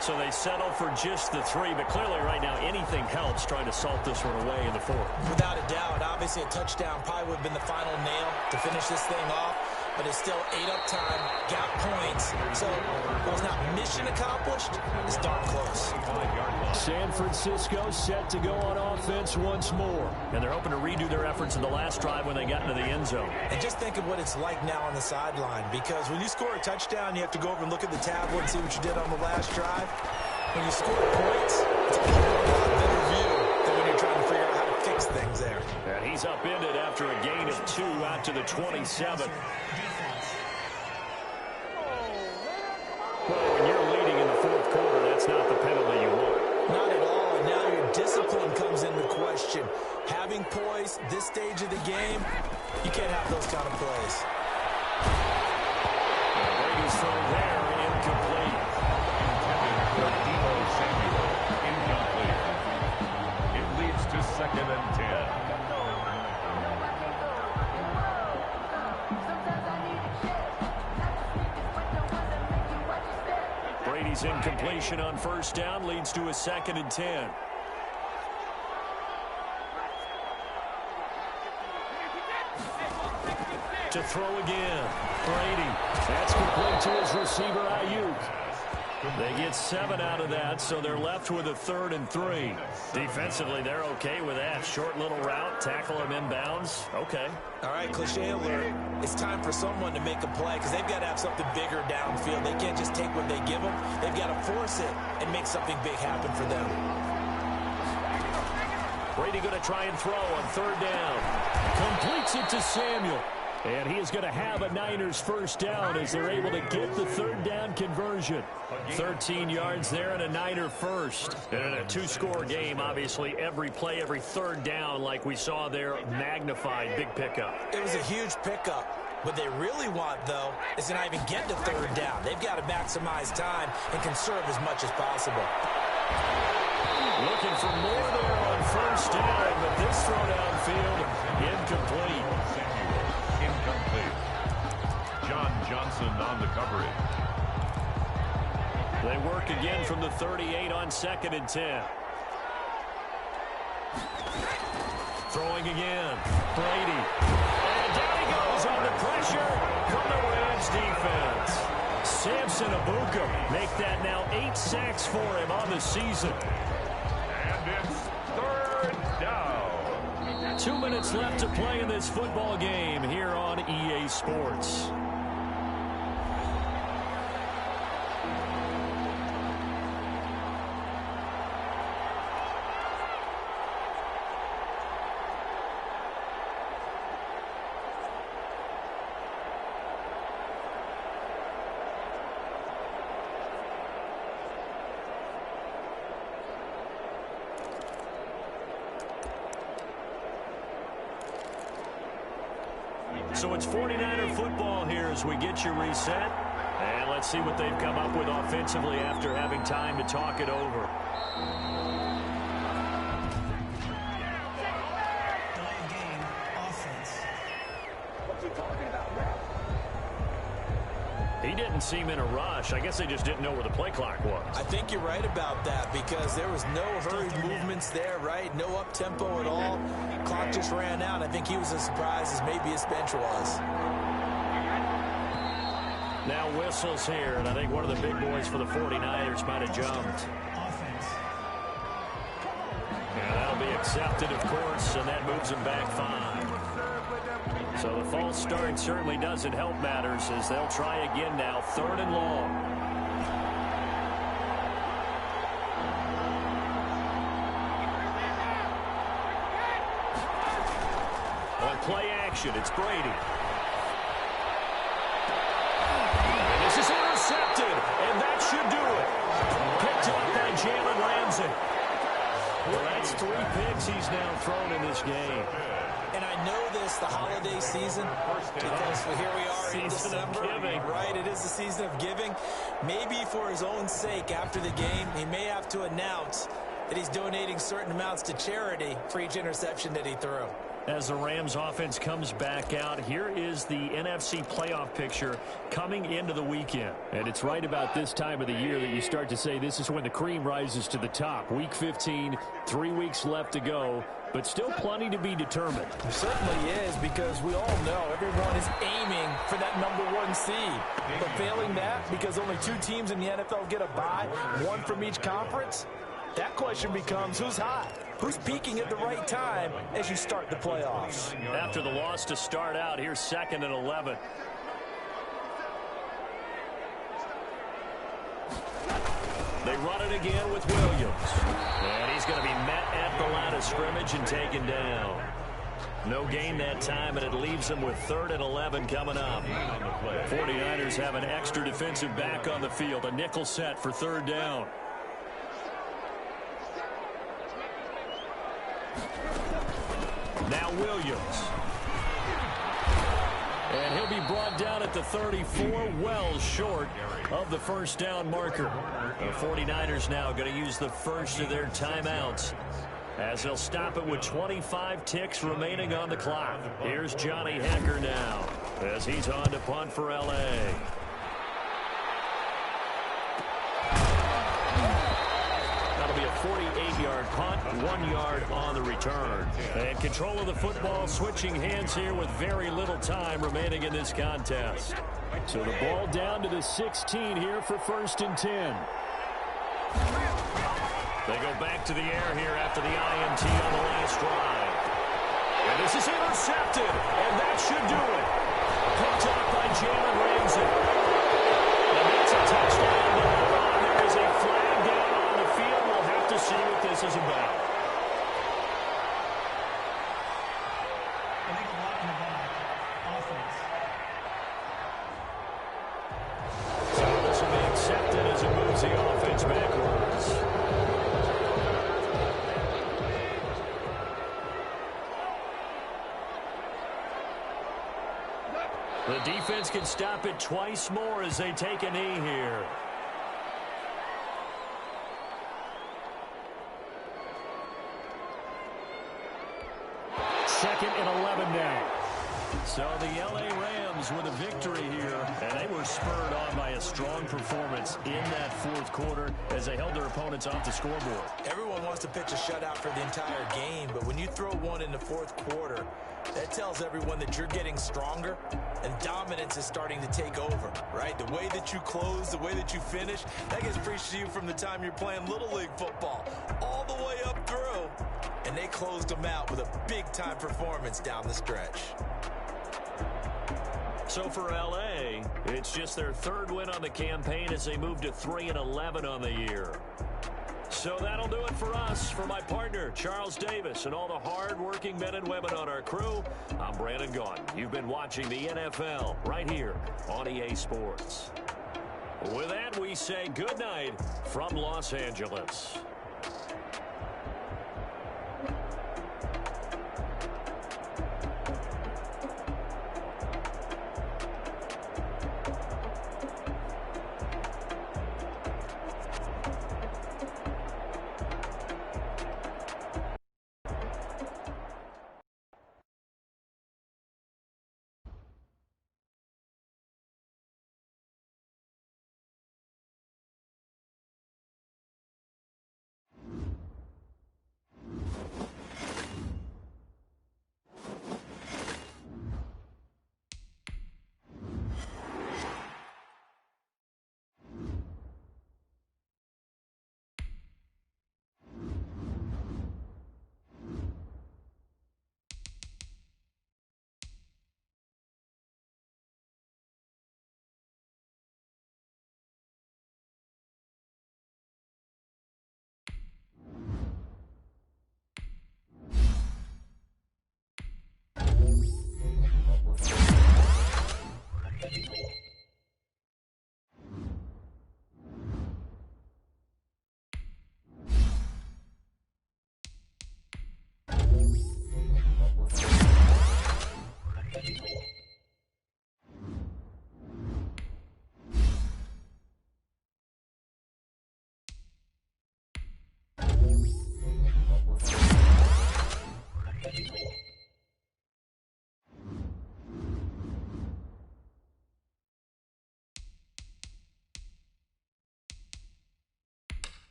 So they settle for just the 3, but clearly right now anything helps trying to salt this one away in the 4th. Without a doubt, obviously a touchdown probably would have been the final nail to finish this thing off, but it's still 8 up time, got points, so it was not mission accomplished, it's darn close. San Francisco set to go on offense once more. And they're hoping to redo their efforts in the last drive when they got into the end zone. And just think of what it's like now on the sideline, because when you score a touchdown, you have to go over and look at the tablet and see what you did on the last drive. When you score points, it's a lot better view than when you're trying to figure out how to fix things there. And he's upended after a gain of 2 out to the 27. Well, when you're leading in the 4th quarter, that's not the penalty you want. Not at all, and now your discipline comes into question. Having poise this stage of the game, you can't have those kind of plays. Brady's throw there, incomplete. Samuel, incomplete. It leads to 2nd and 10. Brady's incompletion on 1st down leads to a 2nd and 10. To throw again. Brady. That's complete to his receiver, Ayuk. They get 7 out of that, so they're left with a 3rd and 3. Defensively, they're okay with that. Short little route, tackle him inbounds. Okay. All right, cliche alert. It's time for someone to make a play because they've got to have something bigger downfield. They can't just take what they give them. They've got to force it and make something big happen for them. Brady going to try and throw on 3rd down. Completes it to Samuel. And he is going to have a Niners 1st down as they're able to get the 3rd down conversion. 13 yards there and a Niner 1st. And in a 2-score game, obviously, every play, every 3rd down, like we saw there, magnified, big pickup. It was a huge pickup. What they really want, though, is to not even get to 3rd down. They've got to maximize time and conserve as much as possible. Looking for more there on 1st down, but this throw downfield, incomplete. Incomplete. John Johnson on the coverage. They work again from the 38 on 2nd and 10. Throwing again. Brady. And down he goes under pressure from the Rams defense. Samson Abuka make that now 8 sacks for him on the season. And it's 3rd down. 2 minutes left to play in this football game here on EA Sports. So it's 49er football here as we get you reset. And let's see what they've come up with offensively after having time to talk it over. Delayed game, offense. He didn't seem in a rush. I guess they just didn't know where the play clock was. I think you're right about that because there was no hurried movements there, right? No up-tempo at all. Clock just ran out. I think he was as surprised as maybe his bench was. Now whistles here, and I think one of the big boys for the 49ers might have jumped. Offense. And that'll be accepted, of course, and that moves him back 5. So the false start certainly doesn't help matters as they'll try again now, 3rd and long. On play action, it's Brady. And this is intercepted, and that should do it. Picked up by Jalen Ramsey. Well, that's 3 picks he's now thrown in this game. And I know this, the holiday season, because here we are in Season of December. giving. Right, it is the season of giving. Maybe for his own sake after the game, he may have to announce that he's donating certain amounts to charity for each interception that he threw. As the Rams offense comes back out, here is the NFC playoff picture coming into the weekend. And it's right about this time of the year that you start to say this is when the cream rises to the top. Week 15, 3 weeks left to go, but still plenty to be determined. It certainly is, because we all know everyone is aiming for that #1 seed. But failing that, because only 2 teams in the NFL get a bye, 1 from each conference, that question becomes who's hot? Who's peaking at the right time as you start the playoffs? After the loss to start out, here's 2nd and 11. They run it again with Williams. And he's going to be met at the line of scrimmage and taken down. No gain that time, and it leaves them with 3rd and 11 coming up. 49ers have an extra defensive back on the field. A nickel set for 3rd down. Now Williams. And he'll be brought down at the 34, well short of the 1st down marker. The 49ers now going to use the first of their timeouts, as they'll stop it with 25 ticks remaining on the clock. Here's Johnny Hecker now, as he's on to punt for L.A. That'll be a 48-yard punt, 1 yard on the return. And control of the football switching hands here with very little time remaining in this contest. So the ball down to the 16 here for 1st and 10. They go back to the air here after the INT on the last drive. And this is intercepted, and that should do it. Picked up by Jalen Ramsey. And that's a touchdown. There is a flag down on the field. We'll have to see what this is about. I think a lot in the back. Offense. So this will be accepted as it moves the offense backwards. The defense can stop it twice more as they take a knee here. Second and 11 now. So the L.A. Rams with a victory here, and they were spurred on by a strong performance in that 4th quarter as they held their opponents off the scoreboard. Everyone wants to pitch a shutout for the entire game, but when you throw one in the 4th quarter, that tells everyone that you're getting stronger and dominance is starting to take over, right? The way that you close, the way that you finish, that gets preached to you from the time you're playing Little League football all the way up through, and they closed them out with a big-time performance down the stretch. So for L.A., it's just their 3rd win on the campaign as they move to 3 and 11 on the year. So that'll do it for us. For my partner, Charles Davis, and all the hard-working men and women on our crew, I'm Brandon Gaudin. You've been watching the NFL right here on EA Sports. With that, we say good night from Los Angeles.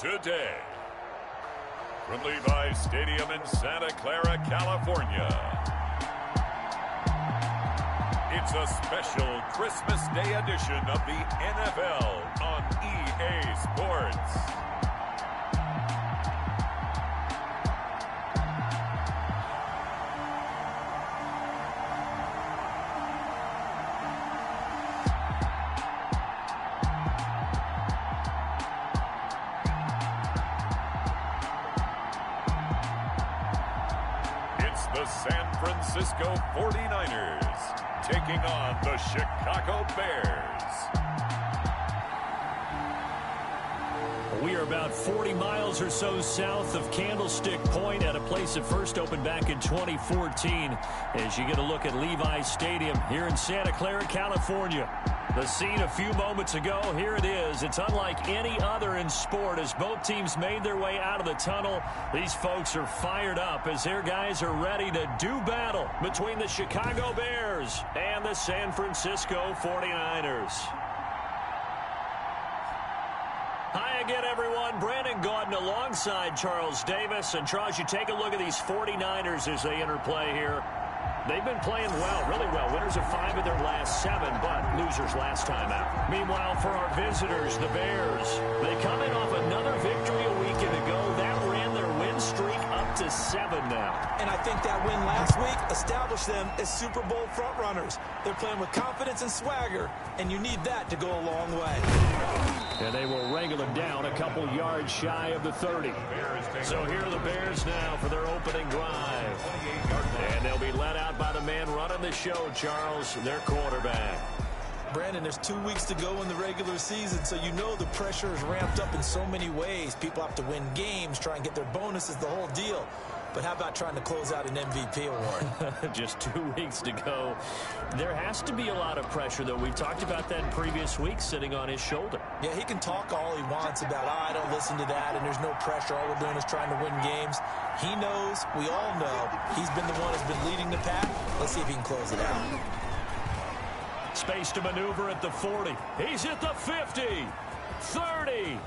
today. From Levi's Stadium in Santa Clara, California, it's a special Christmas Day edition of the NFL on EA Sports. The San Francisco 49ers taking on the Chicago Bears. We are about 40 miles or so south of Candlestick Point at a place that first opened back in 2014 as you get a look at Levi's Stadium here in Santa Clara, California. The scene a few moments ago, here it is. It's unlike any other in sport as both teams made their way out of the tunnel. These folks are fired up as their guys are ready to do battle between the Chicago Bears and the San Francisco 49ers. Hi again, everyone. Brandon Gaudin alongside Charles Davis. And Charles, you take a look at these 49ers as they interplay here. They've been playing well, really well. Winners of 5 of their last 7, but losers last time out. Meanwhile, for our visitors, the Bears, they come in off another victory a weekend ago. That ran their win streak up to 7 now. And I think that win last week established them as Super Bowl frontrunners. They're playing with confidence and swagger, and you need that to go a long way. And they will wrangle them down a couple yards shy of the 30. So here are the Bears now for their opening drive. And they'll be led out by the man running the show, Charles, their quarterback. Brandon, there's 2 weeks to go in the regular season, so you know the pressure is ramped up in so many ways. People have to win games, try and get their bonuses, the whole deal. But how about trying to close out an MVP award? Just 2 weeks to go. There has to be a lot of pressure, though. We've talked about that in previous weeks, sitting on his shoulder. Yeah, he can talk all he wants about, I don't listen to that, and there's no pressure. All we're doing is trying to win games. He knows, we all know, he's been the one who's been leading the pack. Let's see if he can close it out. Space to maneuver at the 40. He's at the 50, 30.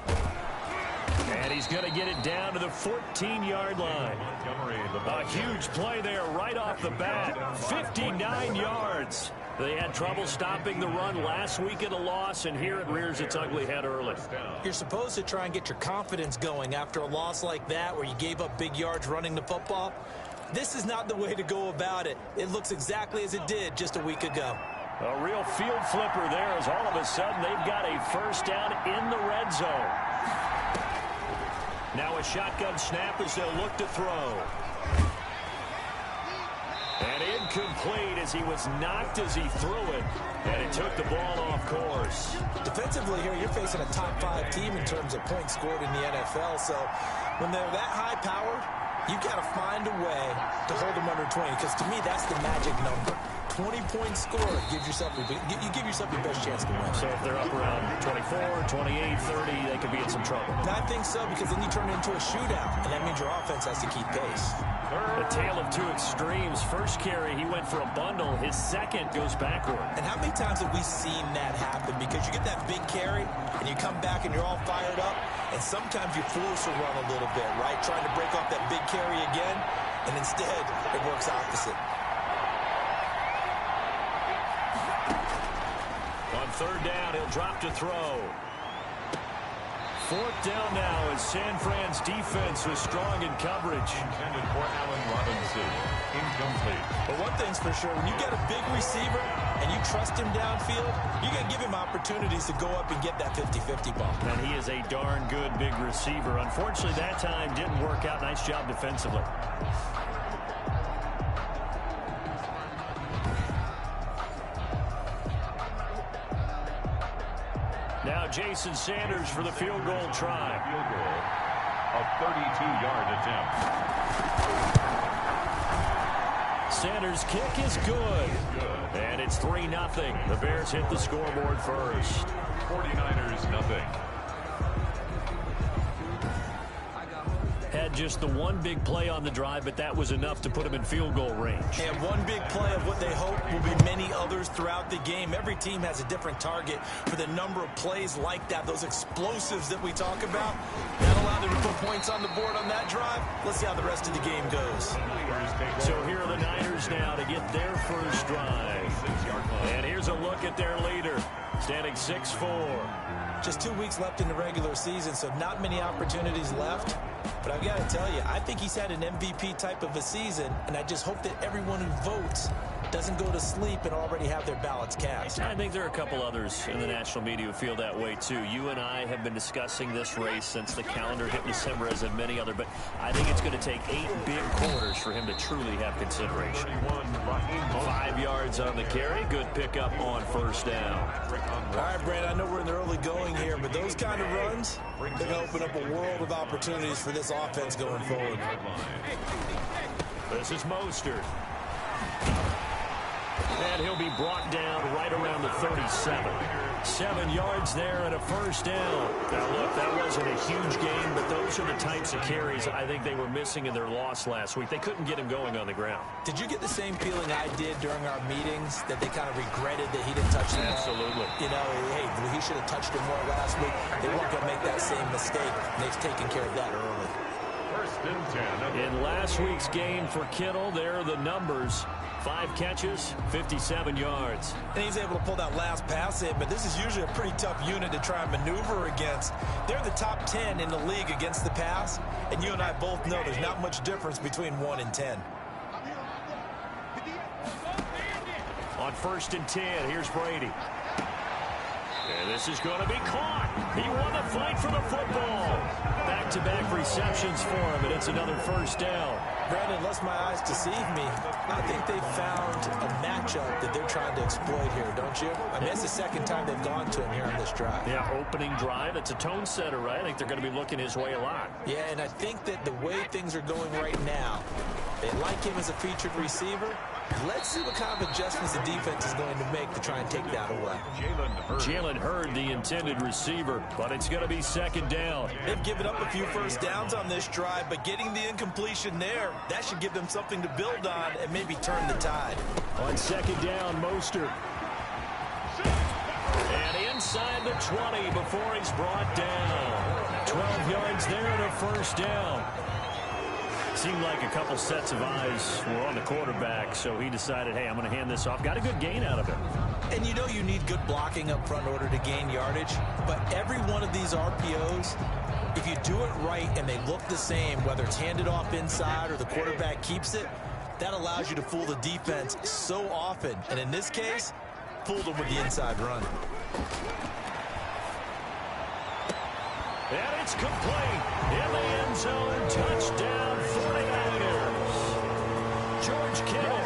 And he's going to get it down to the 14-yard line. A huge play there right off the bat. 59 yards. They had trouble stopping the run last week in a loss, and here it rears its ugly head early. You're supposed to try and get your confidence going after a loss like that where you gave up big yards running the football. This is not the way to go about it. It looks exactly as it did just a week ago. A real field flipper there as all of a sudden they've got a first down in the red zone. Now a shotgun snap as they'll look to throw. And incomplete as he was knocked as he threw it. And it took the ball off course. Defensively here, you're facing a top 5 team in terms of points scored in the NFL. So when they're that high powered, you've got to find a way to hold them under 20. Because to me, that's the magic number. 20 points scored gives yourself you give yourself your best chance to win. So if they're up around 24, 28, 30, they could be in some trouble. I think so, because then you turn it into a shootout, and that means your offense has to keep pace. A tale of 2 extremes. First carry, he went for a bundle. His second goes backward. And how many times have we seen that happen? Because you get that big carry, and you come back, and you're all fired up, and sometimes you're forced to run a little bit, right? Trying to break off that big carry again, and instead, it works opposite. On third down, he'll drop to throw. Fourth down now as San Fran's defense was strong in coverage. Intended for Allen Robinson. Incomplete. But one thing's for sure, when you get a big receiver and you trust him downfield, you're going to give him opportunities to go up and get that 50-50 ball. And he is a darn good big receiver. Unfortunately, that time didn't work out. Nice job defensively. Now Jason Sanders for the field goal try. Field goal, a 32-yard attempt. Sanders' kick is good. And it's 3-0. The Bears hit the scoreboard first. 49ers nothing. Head just the one big play on the drive, but that was enough to put him in field goal range. And one big play of what they hope will be many others throughout the game. Every team has a different target for the number of plays like that, those explosives that we talk about. That allowed them to put points on the board on that drive. Let's see how the rest of the game goes. So here are the Niners now to get their first drive. And here's a look at their leader, standing 6'4". Just 2 weeks left in the regular season, so not many opportunities left. But I've got to tell you, I think he's had an MVP type of a season, and I just hope that everyone who votes doesn't go to sleep and already have their ballots cast. I think there are a couple others in the national media who feel that way, too. You and I have been discussing this race since the calendar hit December, as have many other. But I think it's going to take 8 big quarters for him to truly have consideration. 5 yards on the carry. Good pickup on first down. All right, Brad, I know we're in the early going here, but those kind of runs, they're going to open up a world of opportunities for this offense going forward. This is Mostert. And he'll be brought down right around the 37. 7 yards there and a first down. Now, look, that wasn't a huge game, but those are the types of carries I think they were missing in their loss last week. They couldn't get him going on the ground. Did you get the same feeling I did during our meetings, that they kind of regretted that he didn't touch the ball? Absolutely. You know, hey, he should have touched it more last week. They weren't going to make that same mistake, and they've taken care of that early. In last week's game for Kittle, there are the numbers. 5 catches, 57 yards. And he's able to pull that last pass in, but this is usually a pretty tough unit to try and maneuver against. They're the top 10 in the league against the pass, and you and I both know there's not much difference between 1 and 10. On 1st and 10, here's Brady. And this is going to be caught. He won the fight for the football. Back-to-back receptions for him, and it's another first down. Brandon, unless my eyes deceive me, I think they found a matchup that they're trying to exploit here, don't you? I mean, it's the second time they've gone to him here on this drive. Yeah, opening drive. It's a tone setter, right? I think they're going to be looking his way a lot. Yeah, and I think that the way things are going right now, they like him as a featured receiver. Let's see what kind of adjustments the defense is going to make to try and take that away. Jalen Hurd, the intended receiver, but it's going to be second down. They've given up a few first downs on this drive, but getting the incompletion there, that should give them something to build on and maybe turn the tide. On second down, Mostert. And inside the 20 before he's brought down. 12 yards there and a first down. Seemed like a couple sets of eyes were on the quarterback, so he decided, hey, I'm going to hand this off. Got a good gain out of it. And you know you need good blocking up front in order to gain yardage, but every one of these RPOs, if you do it right and they look the same, whether it's handed off inside or the quarterback keeps it, that allows you to fool the defense so often. And in this case, fooled them with the inside run. And it's complete in the end zone. Touchdown, 49ers. George Kittle,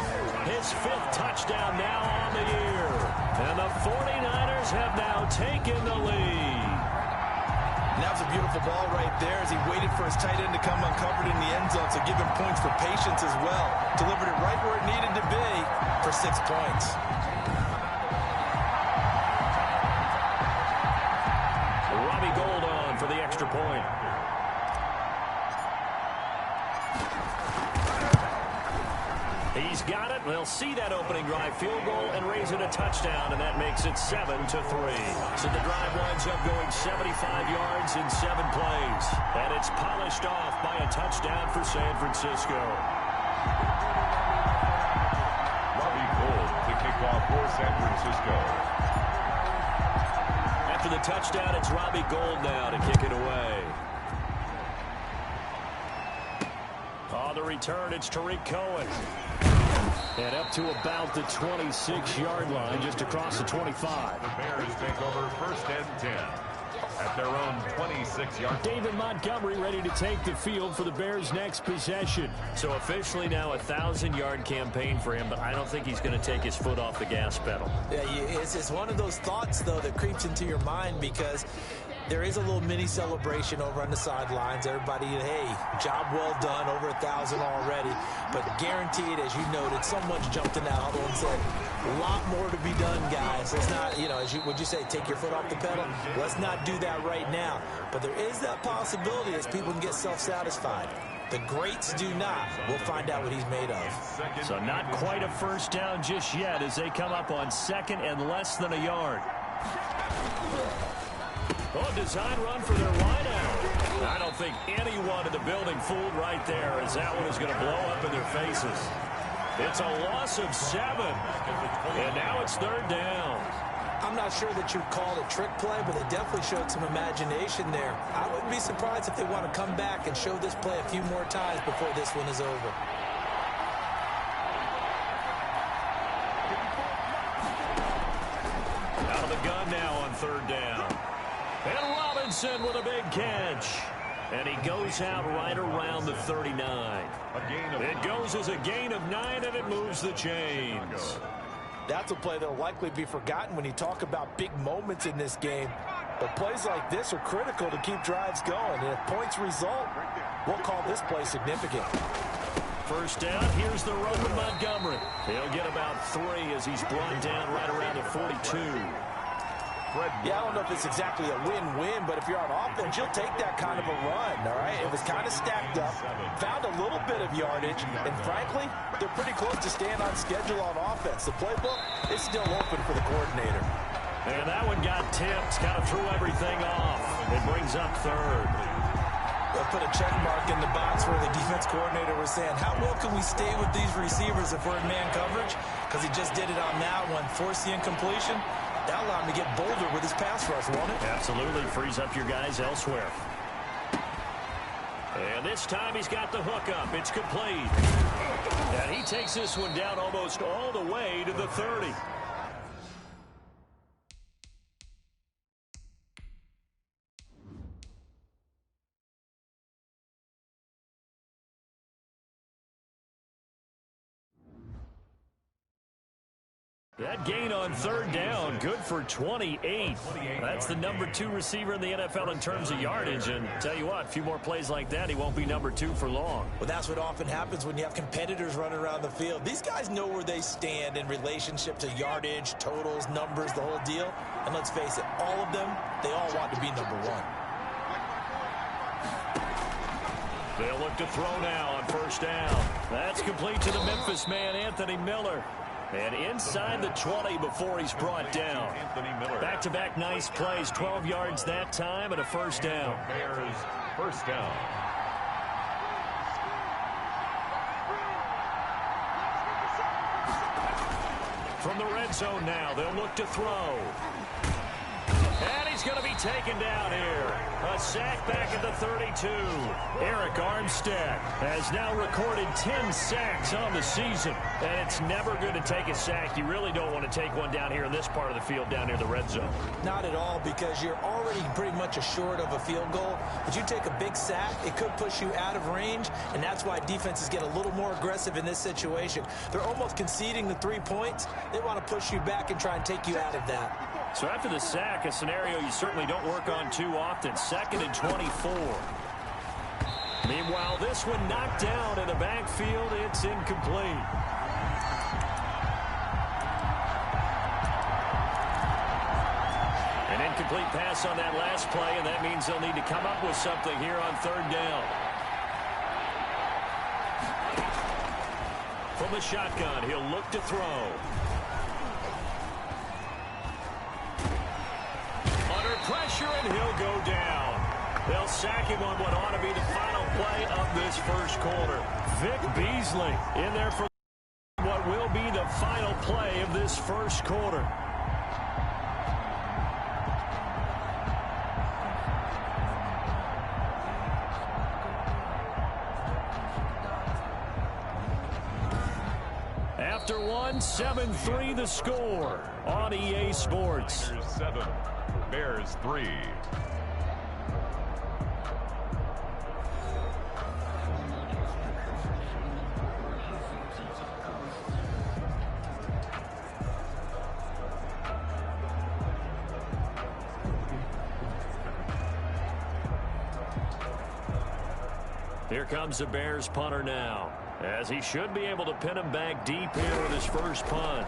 his 5th touchdown now on the year. And the 49ers have now taken the lead. And that was a beautiful ball right there as he waited for his tight end to come uncovered in the end zone, so give him points for patience as well. Delivered it right where it needed to be for 6 points. For the extra point. He's got it. They'll see that opening drive field goal and raise it a touchdown, and that makes it 7-3. So the drive winds up going 75 yards in 7 plays, and it's polished off by a touchdown for San Francisco. Robbie Gould to kick off for San Francisco. After the touchdown, it's Robbie Gould now to kick it away. On the return, it's Tariq Cohen. And up to about the 26-yard line, just across the 25. The Bears take over 1st and 10 at their own 26-yard. David Montgomery ready to take the field for the Bears' next possession. So officially now a 1,000-yard campaign for him, but I don't think he's going to take his foot off the gas pedal. Yeah, it's one of those thoughts, though, that creeps into your mind because there is a little mini celebration over on the sidelines. Everybody, hey, job well done, over 1,000 already. But guaranteed, as you noted, someone's jumped in that huddle and said, A lot more to be done, guys. It's not, would you say, take your foot off the pedal? Let's not do that right now. But there is that possibility as people can get self-satisfied. The greats do not. We'll find out what he's made of. So not quite a first down just yet as they come up on second and less than a yard. Oh, design run for their wideout. I don't think anyone in the building fooled right there as that one is going to blow up in their faces. It's a loss of 7. And now it's third down. I'm not sure that you'd call it a trick play, but they definitely showed some imagination there. I wouldn't be surprised if they want to come back and show this play a few more times before this one is over. Out of the gun now on third down. And Robinson with a big catch. And he goes out right around the 39. It goes as a gain of 9, and it moves the chains. That's a play that'll likely be forgotten when you talk about big moments in this game. But plays like this are critical to keep drives going. And if points result, we'll call this play significant. First down, here's the run with Montgomery. He'll get about 3 as he's brought down right around the 42. Yeah, I don't know if it's exactly a win-win, but if you're on offense, you'll take that kind of a run, all right? It was kind of stacked up, found a little bit of yardage, and frankly, they're pretty close to staying on schedule on offense. The playbook is still open for the coordinator. And that one got tipped, kind of threw everything off. It brings up third. They'll put a check mark in the box where the defense coordinator was saying, how well can we stay with these receivers if we're in man coverage? Because he just did it on that one, forced the incompletion. That allowed him to get bolder with his pass rush, won't it? Absolutely. Frees up your guys elsewhere. And this time he's got the hook up. It's complete. And he takes this one down almost all the way to the 30. That gain on third down, good for 28. That's the number 2 receiver in the NFL in terms of yardage. And tell you what, a few more plays like that, he won't be number 2 for long. Well, that's what often happens when you have competitors running around the field. These guys know where they stand in relationship to yardage, totals, numbers, the whole deal. And let's face it, all of them, they all want to be number 1. They'll look to throw now on first down. That's complete to the Memphis man, Anthony Miller. And inside the 20 before he's brought down. Back-to-back nice plays, 12 yards that time and a first down. Bears first down. From the red zone now, they'll look to throw. And he's going to be taken down here. A sack back at the 32. Eric Armstead has now recorded 10 sacks on the season. And it's never good to take a sack. You really don't want to take one down here in this part of the field down near the red zone. Not at all, because you're already pretty much assured of a field goal. But you take a big sack, it could push you out of range. And that's why defenses get a little more aggressive in this situation. They're almost conceding the 3 points. They want to push you back and try and take you out of that. So after the sack, a scenario you certainly don't work on too often. 2nd and 24. Meanwhile, this one knocked down in the backfield. It's incomplete. An incomplete pass on that last play, and that means they'll need to come up with something here on third down. From the shotgun, he'll look to throw. Pressure, and he'll go down. They'll sack him on what ought to be the final play of this first quarter. Vic Beasley in there for what will be the final play of this first quarter. After one, 7-3 the score on EA Sports. 7. Bears 3. Here comes the Bears punter now. as he should be able to pin him back deep here with his first punt.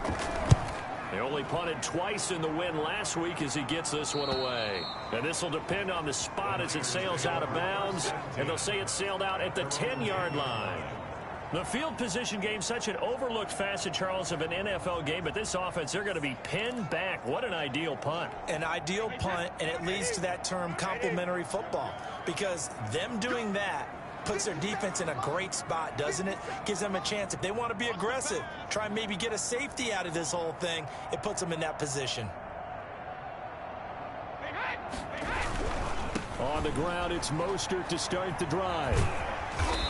They only punted twice in the win last week as he gets this one away. And this will depend on the spot as it sails out of bounds. And they'll say it sailed out at the 10-yard line. The field position game, such an overlooked facet, Charles, of an NFL game. But this offense, they're going to be pinned back. What an ideal punt. An ideal punt, and it leads to that term complementary football. Because them doing that puts their defense in a great spot, doesn't it? Gives them a chance. If they want to be aggressive, try and maybe get a safety out of this whole thing, it puts them in that position. On the ground, it's Mostert to start the drive.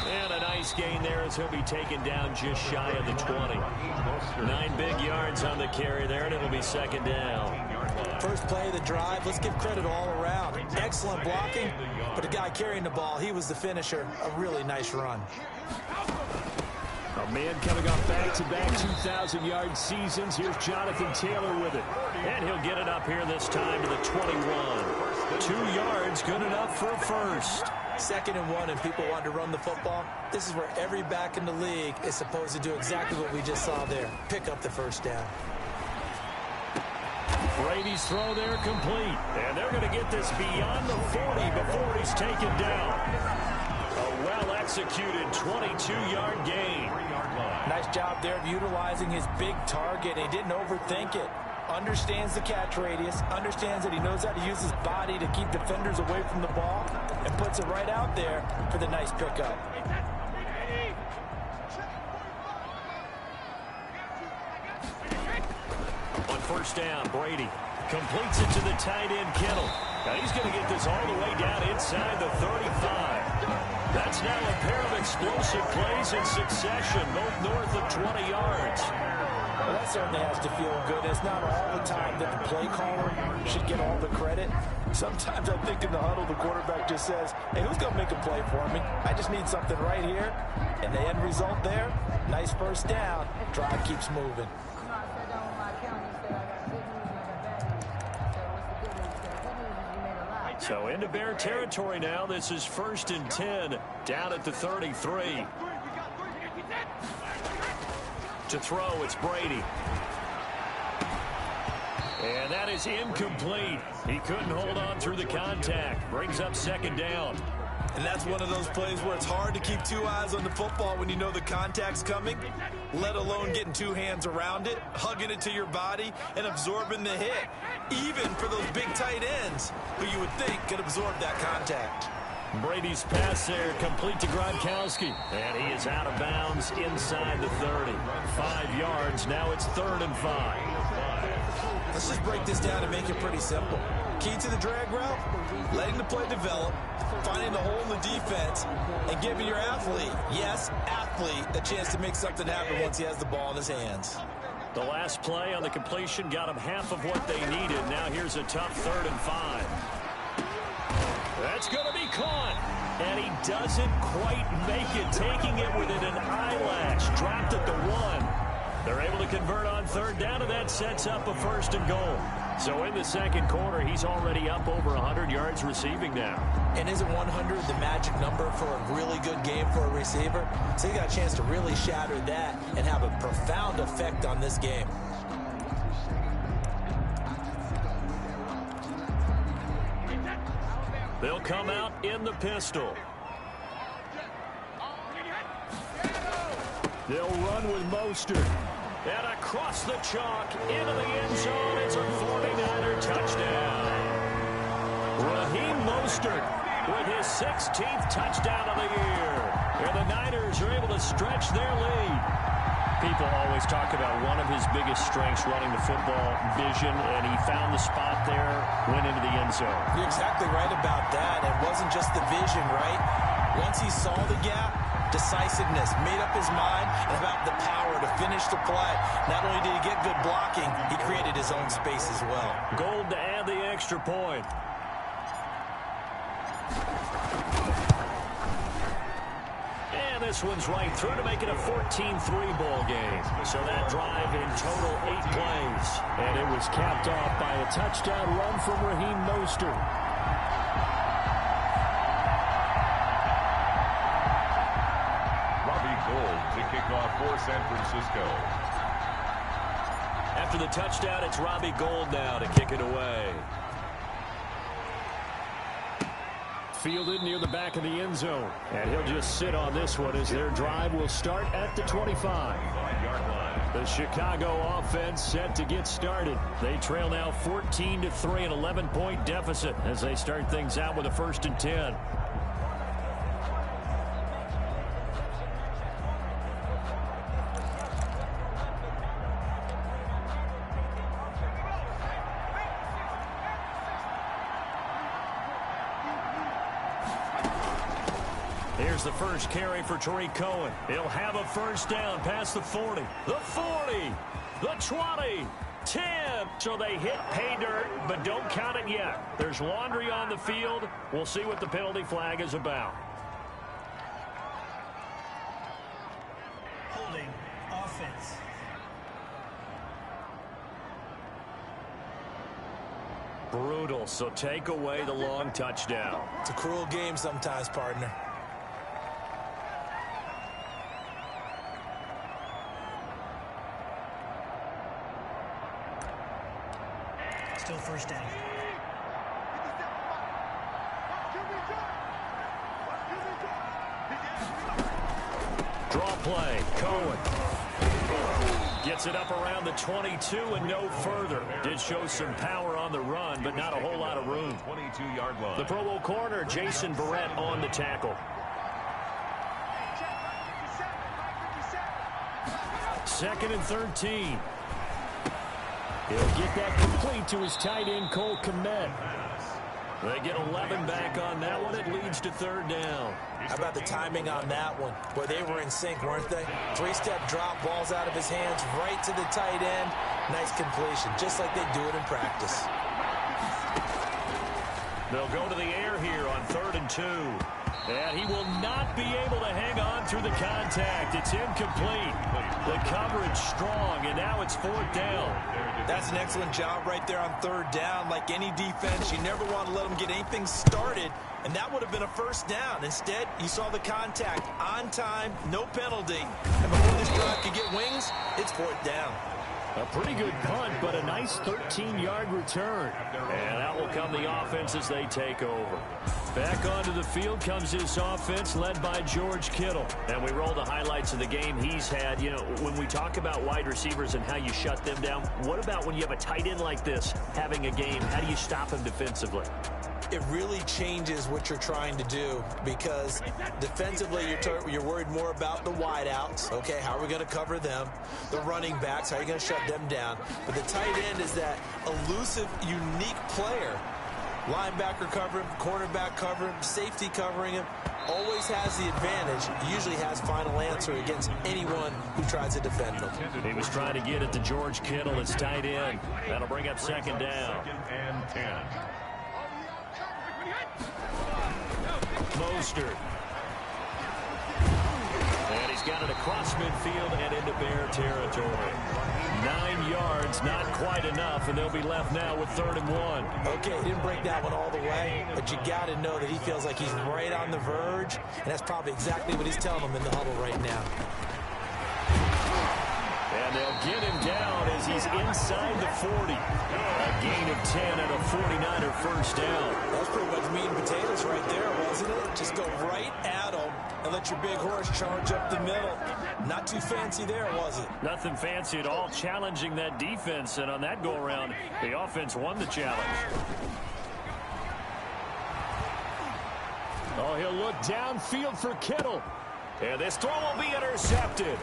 And a nice gain there as he'll be taken down just shy of the 20. 9 big yards on the carry there, and it'll be second down. First play of the drive, let's give credit all around. Excellent blocking, but the guy carrying the ball, he was the finisher. A really nice run. A man coming off back-to-back 2,000-yard seasons. Here's Jonathan Taylor with it. And he'll get it up here this time to the 21. 2 yards, good enough for a first. 2nd and 1, and people want to run the football. This is where every back in the league is supposed to do exactly what we just saw there. Pick up the first down. Brady's throw there complete. And they're going to get this beyond the 40 before he's taken down. A well-executed 22-yard gain. Nice job there of utilizing his big target. He didn't overthink it. Understands the catch radius. Understands that he knows how to use his body to keep defenders away from the ball. And puts it right out there for the nice pickup. On first down, Brady completes it to the tight end, Kittle. Now he's going to get this all the way down inside the 35. That's now a pair of explosive plays in succession, both north of 20 yards. Well, that certainly has to feel good. It's not all the time that the play caller should get all the credit. Sometimes I think in the huddle, the quarterback just says, hey, who's going to make a play for me? I just need something right here. And the end result there, nice first down. Drive keeps moving. So into Bear territory now. This is 1st and 10 down at the 33. To throw, it's Brady. And that is incomplete. He couldn't hold on through the contact. Brings up 2nd down. And that's one of those plays where it's hard to keep 2 eyes on the football when you know the contact's coming, let alone getting 2 hands around it, hugging it to your body, and absorbing the hit, even for those big tight ends who you would think could absorb that contact. Brady's pass there, complete to Gronkowski. And he is out of bounds inside the 30. 5 yards, now it's 3rd and 5. Let's just break this down and make it pretty simple. Key to the drag route, letting the play develop, finding the hole in the defense, and giving your athlete, yes, athlete, a chance to make something happen once he has the ball in his hands. The last play on the completion got him half of what they needed. Now here's a tough 3rd and 5. That's going to be caught. And he doesn't quite make it, taking it within an eyelash. Dropped at the 1. They're able to convert on 3rd down, and that sets up a 1st and goal. So in the 2nd quarter, he's already up over 100 yards receiving now. And isn't 100 the magic number for a really good game for a receiver? So he got a chance to really shatter that and have a profound effect on this game. They'll come out in the pistol. They'll run with Mostert. And across the chalk, into the end zone, it's a 49er touchdown. Raheem Mostert with his 16th touchdown of the year. And the Niners are able to stretch their lead. People always talk about one of his biggest strengths running the football, vision, and he found the spot there, went into the end zone. You're exactly right about that. It wasn't just the vision, right? Once he saw the gap, decisiveness, made up his mind, and about the power to finish the play. Not only did he get good blocking, he created his own space as well. Gold to add the extra point. And this one's right through to make it a 14-3 ball game. So that drive in total 8 plays. And it was capped off by a touchdown run from Raheem Mostert. for San Francisco. After the touchdown, it's Robbie Gould now to kick it away. Fielded near the back of the end zone. And he'll just sit on this one as their drive will start at the 25. The Chicago offense set to get started. They trail now 14-3, an 11-point deficit as they start things out with a 1st and 10. Here's the first carry for Tariq Cohen. He'll have a 1st down past the 40. The 40. The 20. 10. So they hit pay dirt, but don't count it yet. There's laundry on the field. We'll see what the penalty flag is about. Holding offense. Brutal, so take away the long touchdown. It's a cruel game sometimes, partner. Still 1st down. Draw play. Cohen gets it up around the 22 and no further. Did show some power on the run, but not a whole lot of room. 22-yard line. The Pro Bowl corner, Jason Barrett, on the tackle. 2nd and 13. He'll get that complete to his tight end, Cole Kmet. They get 11 back on that one. It leads to 3rd down. How about the timing on that one? Boy, they were in sync, weren't they? 3-step drop, balls out of his hands, right to the tight end. Nice completion, just like they do it in practice. They'll go to the air here on 3rd and 2. And he will not be able to hang on through the contact. It's incomplete. The coverage strong, and now it's 4th down. That's an excellent job right there on 3rd down. Like any defense, you never want to let them get anything started, and that would have been a 1st down. Instead, you saw the contact on time, no penalty. And before this drive could get wings, it's 4th down. A pretty good punt, but a nice 13-yard return. And out will come the offense as they take over. Back onto the field comes this offense led by George Kittle. And we roll the highlights of the game he's had. You know, when we talk about wide receivers and how you shut them down, what about when you have a tight end like this having a game? How do you stop him defensively? It really changes what you're trying to do, because defensively you're worried more about the wideouts. Okay, how are we going to cover them? The running backs, how are you going to shut them down? But the tight end is that elusive, unique player. Linebacker cover him, cornerback cover him, safety covering him. Always has the advantage. Usually has final answer against anyone who tries to defend him. He was trying to get it to George Kittle, his tight end. That'll bring up 2nd down. 2nd and 10. Mostert. And he's got it across midfield and into Bear territory. 9 yards, not quite enough, and they'll be left now with 3rd and 1. Okay, he didn't break that one all the way, but you got to know that he feels like he's right on the verge, and that's probably exactly what he's telling them in the huddle right now. And they'll get him down as he's inside the 40. A gain of 10 and a 49er 1st down. That was pretty much meat and potatoes right there, wasn't it? Just go right at him and let your big horse charge up the middle. Not too fancy there, was it? Nothing fancy at all, challenging that defense. And on that go-around, the offense won the challenge. Oh, he'll look downfield for Kittle. And this throw will be intercepted.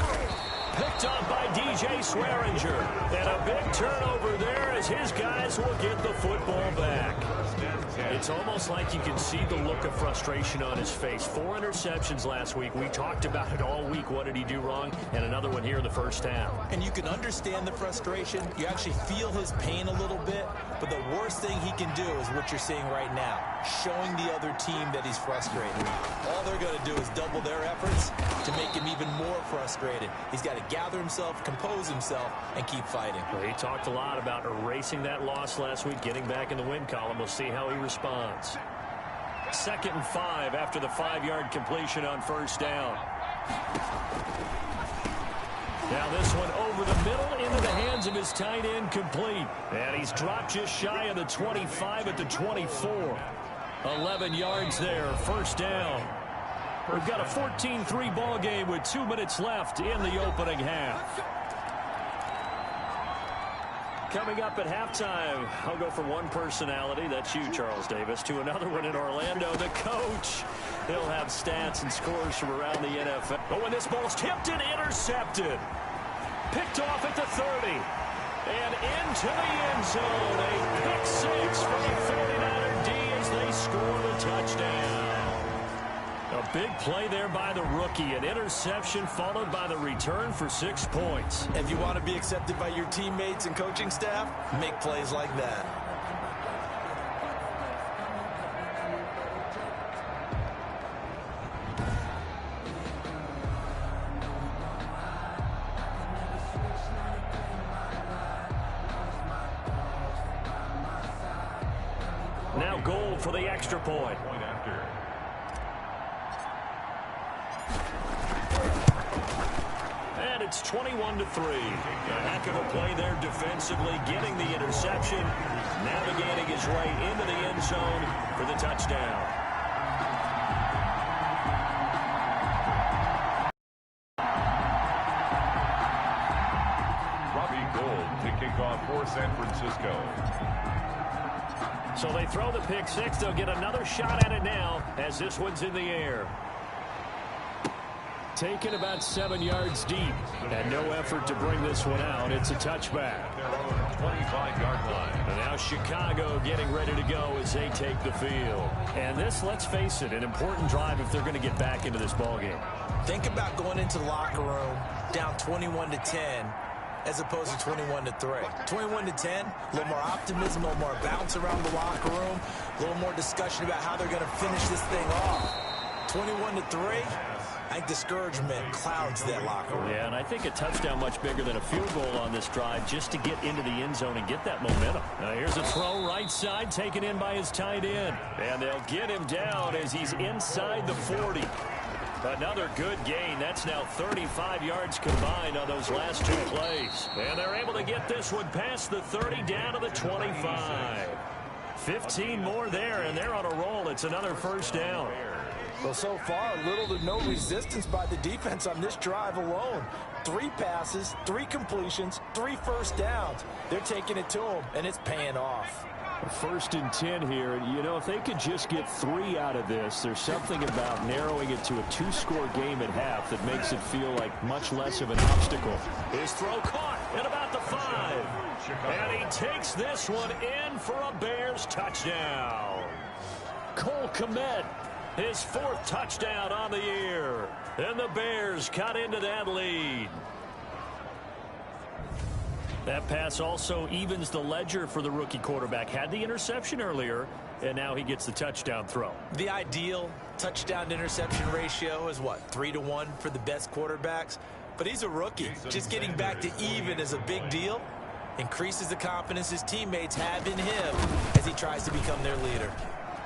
Picked up by DJ Swearinger. And a big turnover there as his guys will get the football back. It's almost like you can see the look of frustration on his face. 4 interceptions last week. We talked about it all week. What did he do wrong? And another one here in the 1st half. And you can understand the frustration. You actually feel his pain a little bit. But the worst thing he can do is what you're seeing right now. Showing the other team that he's frustrated. All they're going to do is double their efforts to make him even more frustrated. He's got to gather himself, compose himself, and keep fighting. Well, he talked a lot about erasing that loss last week, getting back in the win column. We'll see how he responds. 2nd and 5 after the 5-yard completion on 1st down. Now this one over the middle into the hands of his tight end, complete. And he's dropped just shy of the 25 at the 24. 11 yards there, first down. We've got a 14-3 ball game with 2 minutes left in the opening half. Coming up at halftime, I'll go from one personality, that's you, Charles Davis, to another one in Orlando, the coach. He'll have stats and scores from around the NFL. But when this ball's tipped and intercepted, picked off at the 30, and into the end zone, a pick six from the 49er D as they score the touchdown. A big play there by the rookie. An interception followed by the return for 6 points. If you want to be accepted by your teammates and coaching staff, make plays like that. Now goal for the extra point. And it's 21-3. A heck of a play there defensively, getting the interception, navigating his way into the end zone for the touchdown. Robbie Gould to kick off for San Francisco. So they throw the pick six. They'll get another shot at it now as this one's in the air. Taken about 7 yards deep. And no effort to bring this one out. It's a touchback. Their own 25-yard line. And now Chicago getting ready to go as they take the field. And this, let's face it, an important drive if they're going to get back into this ballgame. Think about going into the locker room down 21-10 as opposed to 21-3. 21-10, a little more optimism, a little more bounce around the locker room, a little more discussion about how they're going to finish this thing off. 21-3, I think discouragement clouds that locker room. Yeah, and I think a touchdown much bigger than a field goal on this drive just to get into the end zone and get that momentum. Now here's a throw right side taken in by his tight end. And they'll get him down as he's inside the 40. Another good gain. That's now 35 yards combined on those last 2 plays. And they're able to get this one past the 30 down to the 25. 15 more there, and they're on a roll. It's another first down. Well, so far, little to no resistance by the defense on this drive alone. 3 passes, 3 completions, 3 first downs. They're taking it to them, and it's paying off. 1st and 10 here. You know, if they could just get 3 out of this, there's something about narrowing it to a 2-score game at half that makes it feel like much less of an obstacle. His throw caught at about the 5. And he takes this one in for a Bears touchdown. Cole Kmet, his 4th touchdown on the year. And the Bears cut into that lead. That pass also evens the ledger for the rookie quarterback. Had the interception earlier, and now he gets the touchdown throw. The ideal touchdown-interception ratio is, what, 3-to-1 for the best quarterbacks? But he's a rookie. Just getting back to even is a big deal. Increases the confidence his teammates have in him as he tries to become their leader.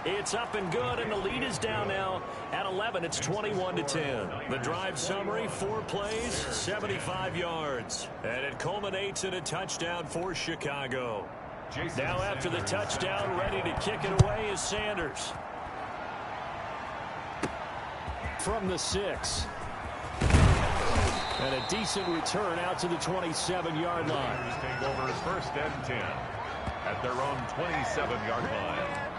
It's up and good, and the lead is down now at 11. It's 21-10. The drive summary, 4 plays, 75 yards. And it culminates in a touchdown for Chicago. Now after the touchdown, ready to kick it away is Sanders. From the 6. And a decent return out to the 27-yard line. Take over his 1st and 10 at their own 27-yard line.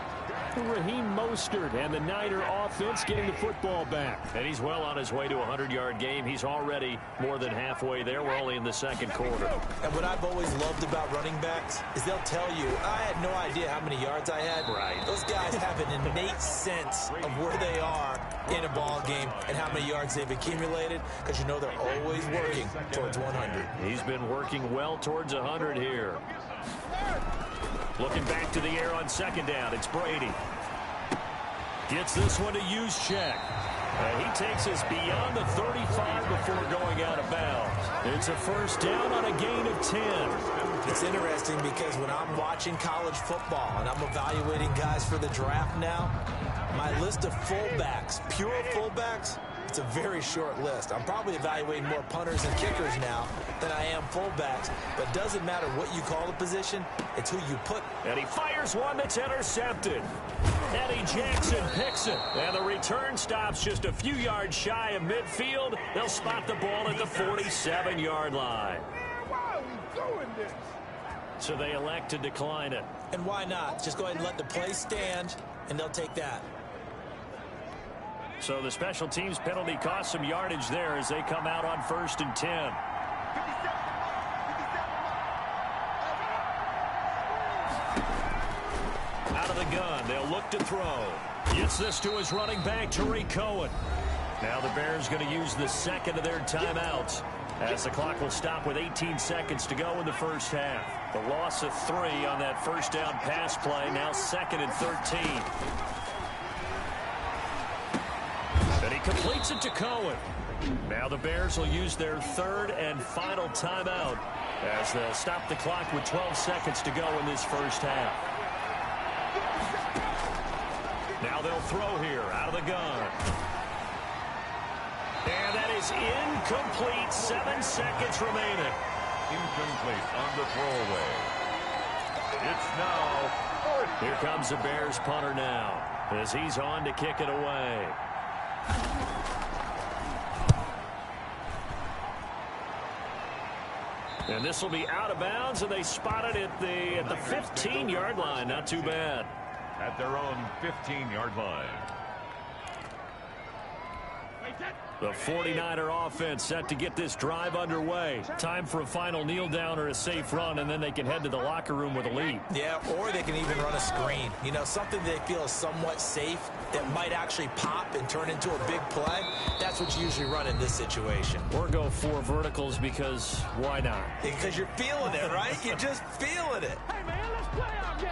Raheem Mostert and the Niner offense getting the football back. And he's well on his way to a 100-yard game. He's already more than halfway there. We're only in the 2nd quarter. And what I've always loved about running backs is they'll tell you, I had no idea how many yards I had. Right. Those guys have an innate sense of where they are in a ball game and how many yards they've accumulated, because you know they're always working towards 100. He's been working well towards 100 here. Looking back to the air on 2nd down. It's Brady. Gets this one to Juszczyk. And he takes us beyond the 35 before going out of bounds. It's a 1st down on a gain of 10. It's interesting because when I'm watching college football and I'm evaluating guys for the draft now, my list of fullbacks, pure fullbacks, it's a very short list. I'm probably evaluating more punters and kickers now than I am fullbacks, but it doesn't matter what you call the position, it's who you put. And he fires one that's intercepted. Eddie Jackson picks it. And the return stops just a few yards shy of midfield. They'll spot the ball at the 47-yard line. Why are we doing this? So they elect to decline it. And why not? Just go ahead and let the play stand, and they'll take that. So the special teams penalty cost some yardage there as they come out on 1st and 10. Out of the gun, they'll look to throw. Gets this to his running back, Tariq Cohen. Now the Bears going to use the second of their timeouts as the clock will stop with 18 seconds to go in the first half. The loss of 3 on that first down pass play, now 2nd and 13. And he completes it to Cohen. Now the Bears will use their 3rd and final timeout as they'll stop the clock with 12 seconds to go in this first half. Now they'll throw here out of the gun. And that is incomplete. 7 seconds remaining. Incomplete on the throwaway. It's now 4th. Here comes the Bears punter now as he's on to kick it away. And this will be out of bounds, and they spot it at the 15-yard line. Not too bad. At their own 15-yard line. The 49er offense set to get this drive underway. Time for a final kneel down or a safe run, and then they can head to the locker room with a lead. Yeah, or they can even run a screen. You know, something they feel is somewhat safe that might actually pop and turn into a big play. That's what you usually run in this situation. Or go 4 verticals because why not? Because you're feeling it, right? You're just feeling it. Hey, man, let's play our game.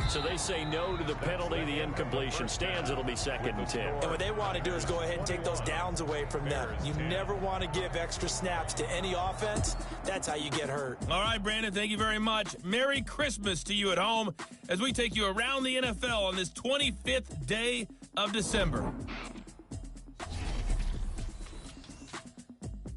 So they say no to the penalty. The incompletion stands. It'll be 2nd and 10. And what they want to do is go ahead and take those downs away from them. You never want to give extra snaps to any offense. That's how you get hurt. All right, Brandon, thank you very much. Merry Christmas to you at home as we take you around the NFL on this 25th day of December.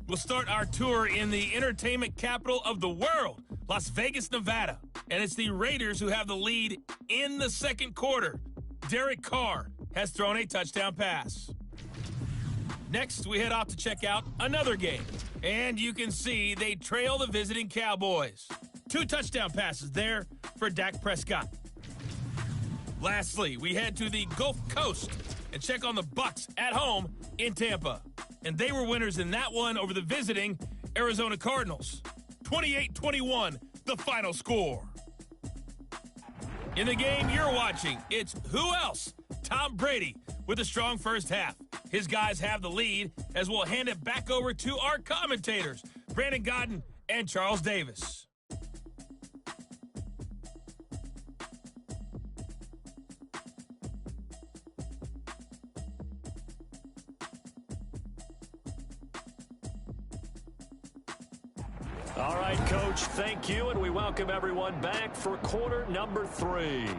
We'll start our tour in the entertainment capital of the world, Las Vegas, Nevada. And it's the Raiders who have the lead in the 2nd quarter. Derek Carr has thrown a touchdown pass. Next, we head off to check out another game. And you can see they trail the visiting Cowboys. 2 touchdown passes there for Dak Prescott. Lastly, we head to the Gulf Coast and check on the Bucs at home in Tampa. And they were winners in that one over the visiting Arizona Cardinals. 28-21, the final score. In the game you're watching, it's who else? Tom Brady with a strong first half. His guys have the lead as we'll hand it back over to our commentators, Brandon Godden and Charles Davis. All right, Coach, thank you, and we welcome everyone back for quarter number 3.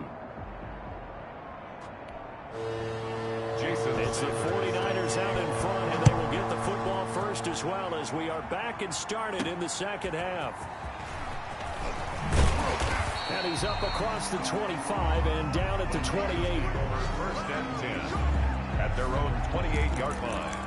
It's the 49ers out in front, and they will get the football first as well as we are back and started in the 2nd half. And he's up across the 25 and down at the 28. 1st and 10 at their own 28-yard line.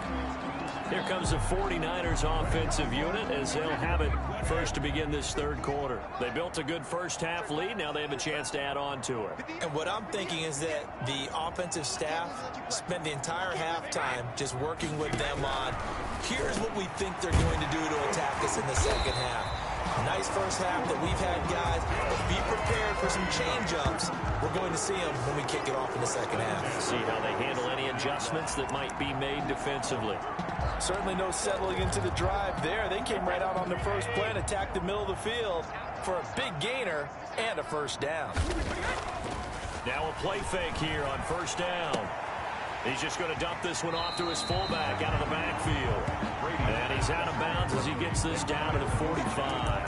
Here comes the 49ers offensive unit as they'll have it first to begin this 3rd quarter. They built a good first half lead. Now they have a chance to add on to it. And what I'm thinking is that the offensive staff spent the entire halftime just working with them on, here's what we think they're going to do to attack us in the 2nd half. Nice first half that we've had, guys, but be prepared for some change-ups. We're going to see them when we kick it off in the 2nd half. See how they handle any adjustments that might be made defensively. Certainly no settling into the drive there. They came right out on the first play and attacked the middle of the field for a big gainer and a first down. Now a play fake here on 1st down. He's just going to dump this one off to his fullback out of the backfield. And he's out of bounds as he gets this down to the 45.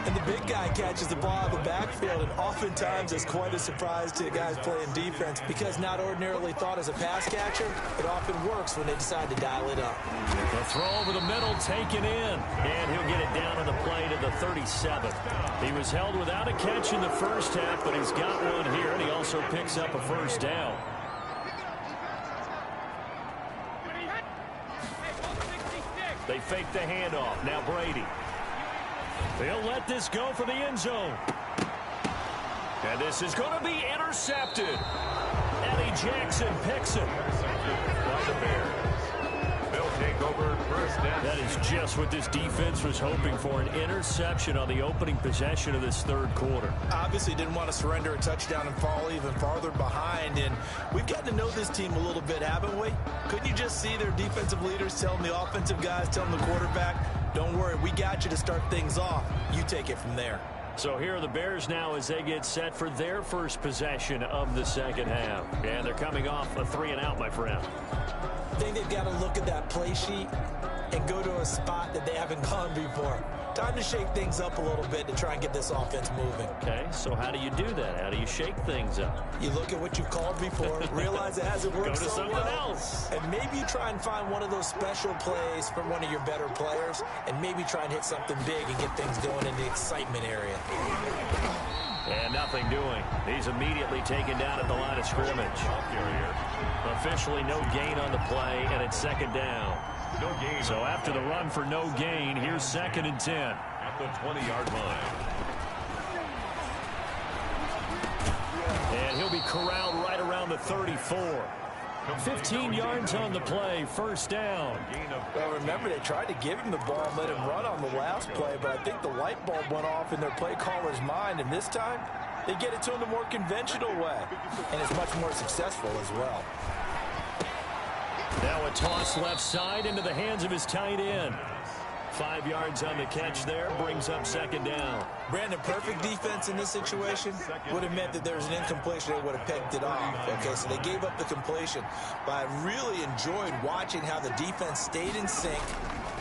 And the big guy catches the ball out of the backfield, and oftentimes it's quite a surprise to the guys playing defense because not ordinarily thought as a pass catcher, it often works when they decide to dial it up. The throw over the middle taken in, and he'll get it down on the play to the 37. He was held without a catch in the first half, but he's got one here, and he also picks up a first down. They fake the handoff. Now Brady. They'll let this go for the end zone. And this is going to be intercepted. Eddie Jackson picks it. By the Bears. They'll take over first down. That is just what this defense was hoping for, an interception on the opening possession of this third quarter. Obviously didn't want to surrender a touchdown and fall even farther behind, and we've gotten to know this team a little bit, haven't we? Couldn't you just see their defensive leaders telling the offensive guys, telling the quarterback, don't worry, we got you to start things off. You take it from there. So here are the Bears now as they get set for their first possession of the second half. And they're coming off a 3-and-out, my friend. I think they've got to look at that play sheet and go to a spot that they haven't gone before. Time to shake things up a little bit to try and get this offense moving. Okay, so how do you do that? How do you shake things up? You look at what you've called before, realize it hasn't worked Go to so something well, else. and maybe you try and find one of those special plays from one of your better players, and maybe try and hit something big and get things going in the excitement area. And nothing doing. He's immediately taken down at the line of scrimmage. Officially no gain on the play, and it's second down. No gain. So after the run for no gain, here's 2nd and 10. At the 20-yard line. And he'll be corralled right around the 34. 15 yards on the play, first down. Well, remember, they tried to give him the ball and let him run on the last play, but I think the light bulb went off in their play caller's mind, and this time they get it to him the more conventional way, and it's much more successful as well. Now a toss left side into the hands of his tight end. 5 yards on the catch there, brings up second down. Brandon, perfect defense in this situation would have meant that there was an incompletion. They would have picked it off. Okay, so they gave up the completion. But I really enjoyed watching how the defense stayed in sync,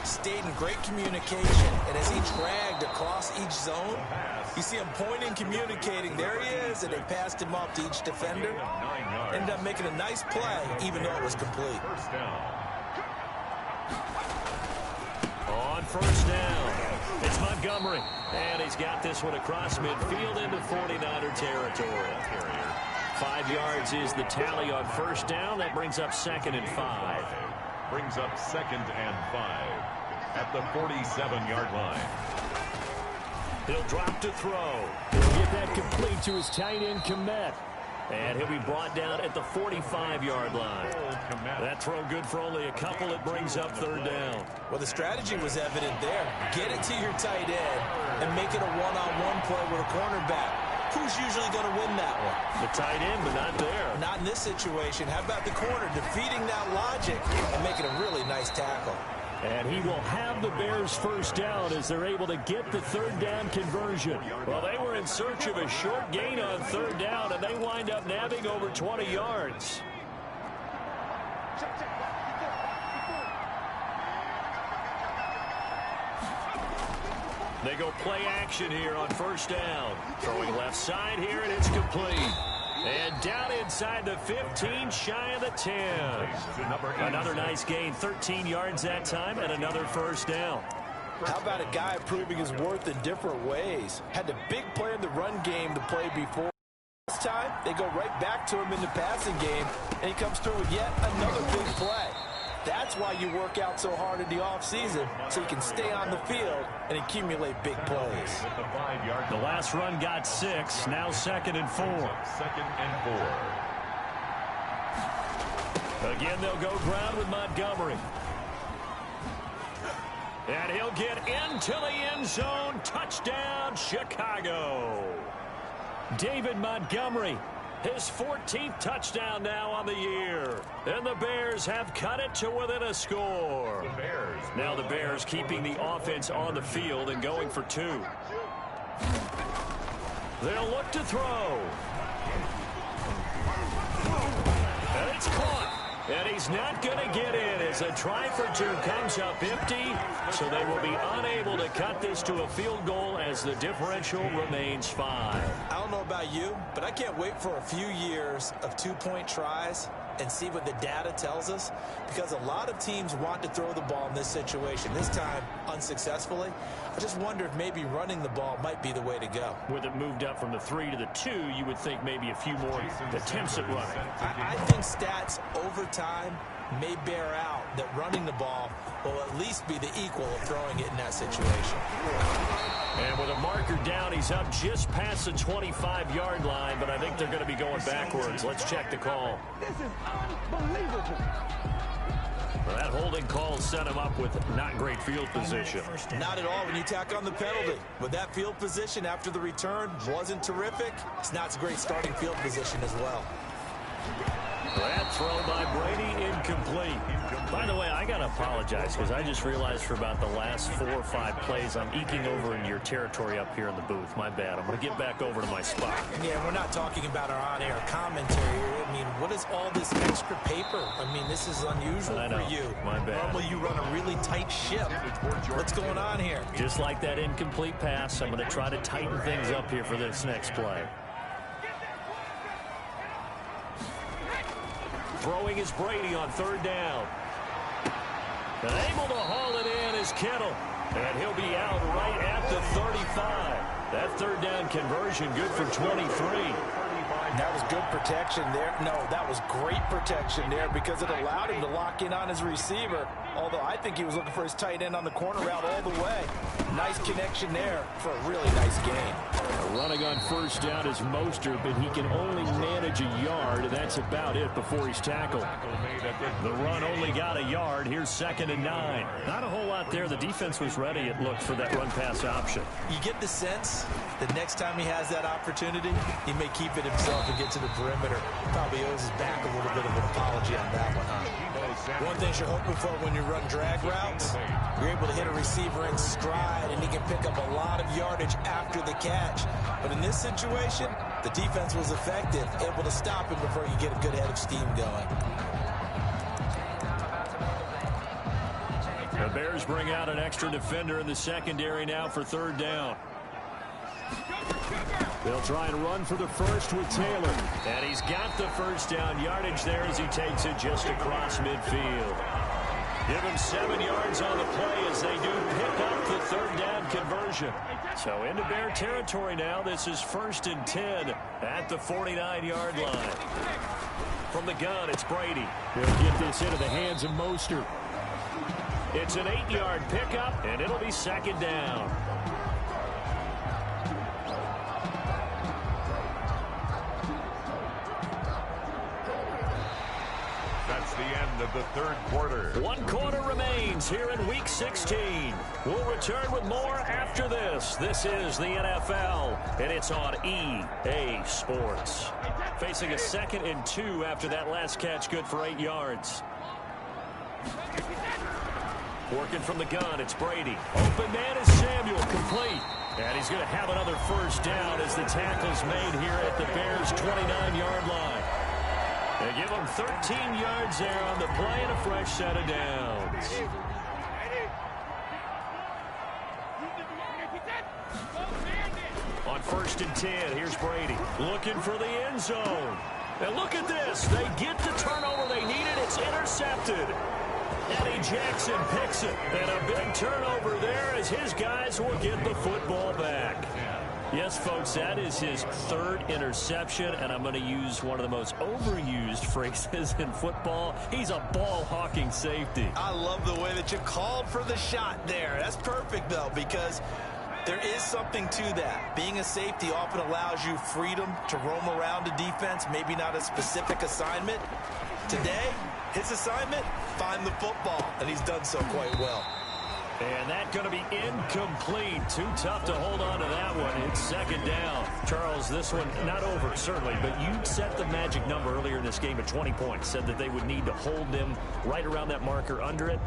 stayed in great communication, and as he dragged across each zone, you see him pointing, communicating. There he is, and they passed him off to each defender. Ended up making a nice play, even though it was complete. First down. On first down, it's Montgomery. And he's got this one across midfield into 49er territory. 5 yards is the tally on first down. That brings up 2nd and 5. Brings up 2nd and 5 at the 47-yard line. He'll drop to throw. He'll get that complete to his tight end, Komet. And he'll be brought down at the 45-yard line. That throw good for only a couple. It brings up third down. Well, the strategy was evident there. Get it to your tight end and make it a one-on-one play with a cornerback. Who's usually going to win that one? The tight end, but not there. Not in this situation. How about the corner defeating that logic and making a really nice tackle? And he will have the Bears first down as they're able to get the third down conversion. Well, they were in search of a short gain on third down, and they wind up nabbing over 20 yards. They go play action here on first down. Throwing left side here, and it's complete. And down inside the 15, shy of the 10. Another nice gain, 13 yards that time, and another first down. How about a guy proving his worth in different ways? Had the big play in the run game to play before. This time, they go right back to him in the passing game, and he comes through with yet another big play. That's why you work out so hard in the offseason, so you can stay on the field and accumulate big plays. The last run got 6, now 2nd and 4. 2nd and 4. Again, they'll go ground with Montgomery. And he'll get into the end zone. Touchdown, Chicago. David Montgomery, his 14th touchdown now on the year. And the Bears have cut it to within a score. Now the Bears keeping the offense on the field and going for 2. They'll look to throw. And it's caught. And he's not going to get in as a try for two comes up empty. So they will be unable to cut this to a field goal as the differential remains 5. I don't know about you, but I can't wait for a few years of two-point tries and see what the data tells us, because a lot of teams want to throw the ball in this situation, this time unsuccessfully. I just wonder if maybe running the ball might be the way to go. With it moved up from the 3 to the 2, you would think maybe a few more attempts at running. I think stats over time may bear out that running the ball will at least be the equal of throwing it in that situation. And with a marker down, he's up just past the 25-yard line, but I think they're going to be going backwards. Let's check the call. This is unbelievable. Well, that holding call set him up with not great field position. Not at all when you tack on the penalty. With that field position after the return wasn't terrific, it's not a great starting field position as well. That throw by Brady incomplete. By the way, I got to apologize because I just realized for about the last 4 or 5 plays I'm eking over in your territory up here in the booth. My bad. I'm going to get back over to my spot. Yeah, we're not talking about our on-air commentary. I mean, what is all this extra paper? I mean, this is unusual for you. My bad. Normally you run a really tight ship. What's going on here? Just like that incomplete pass, I'm going to try to tighten things up here for this next play. Throwing is Brady on 3rd down. And able to haul it in is Kittle. And he'll be out right at the 35. That 3rd down conversion good for 23. That was good protection there. No, that was great protection there because it allowed him to lock in on his receiver. Although I think he was looking for his tight end on the corner route all the way. Nice connection there for a really nice gain. Running on 1st down is Mostert, but he can only manage a yard, and that's about it before he's tackled. The run only got a yard. Here's 2nd and 9. Not a whole lot there. The defense was ready, it looked, for that run-pass option. You get the sense that next time he has that opportunity, he may keep it himself and get to the perimeter. Probably owes his back a little bit of an apology on that one, huh? One thing you're hoping for when you run drag routes, you're able to hit a receiver in stride, and he can pick up a lot of yardage after the catch. But in this situation, the defense was effective, able to stop him before you get a good head of steam going. The Bears bring out an extra defender in the secondary now for 3rd down. They'll try and run for the first with Taylor. And he's got the 1st down yardage there as he takes it just across midfield. Give him 7 yards on the play as they do pick up the 3rd down conversion. So into Bear territory now. This is 1st and 10 at the 49-yard line. From the gun, it's Brady. He'll get this into the hands of Mostert. It's an 8-yard pickup, and it'll be 2nd down. That's the end of the 3rd quarter. 1 quarter remains here in Week 16. We'll return with more after this. This is the NFL, and it's on EA Sports. Facing a 2nd and 2 after that last catch, good for 8 yards. Working from the gun, it's Brady. Open man is Samuel, complete. And he's going to have another 1st down as the tackle's made here at the Bears' 29-yard line. They give him 13 yards there on the play and a fresh set of downs. On 1st and 10, here's Brady. Looking for the end zone. And look at this. They get the turnover they needed. It's intercepted. Eddie Jackson picks it. And a big turnover there as his guys will get the football back. Yes, folks, that is his 3rd interception, and I'm going to use one of the most overused phrases in football. He's a ball-hawking safety. I love the way that you called for the shot there. That's perfect, though, because there is something to that. Being a safety often allows you freedom to roam around a defense, maybe not a specific assignment. Today, his assignment, find the football, and he's done so quite well. And that's going to be incomplete. Too tough to hold on to that one. It's 2nd down. Charles, this one not over, certainly, but you set the magic number earlier in this game at 20 points. Said that they would need to hold them right around that marker under it.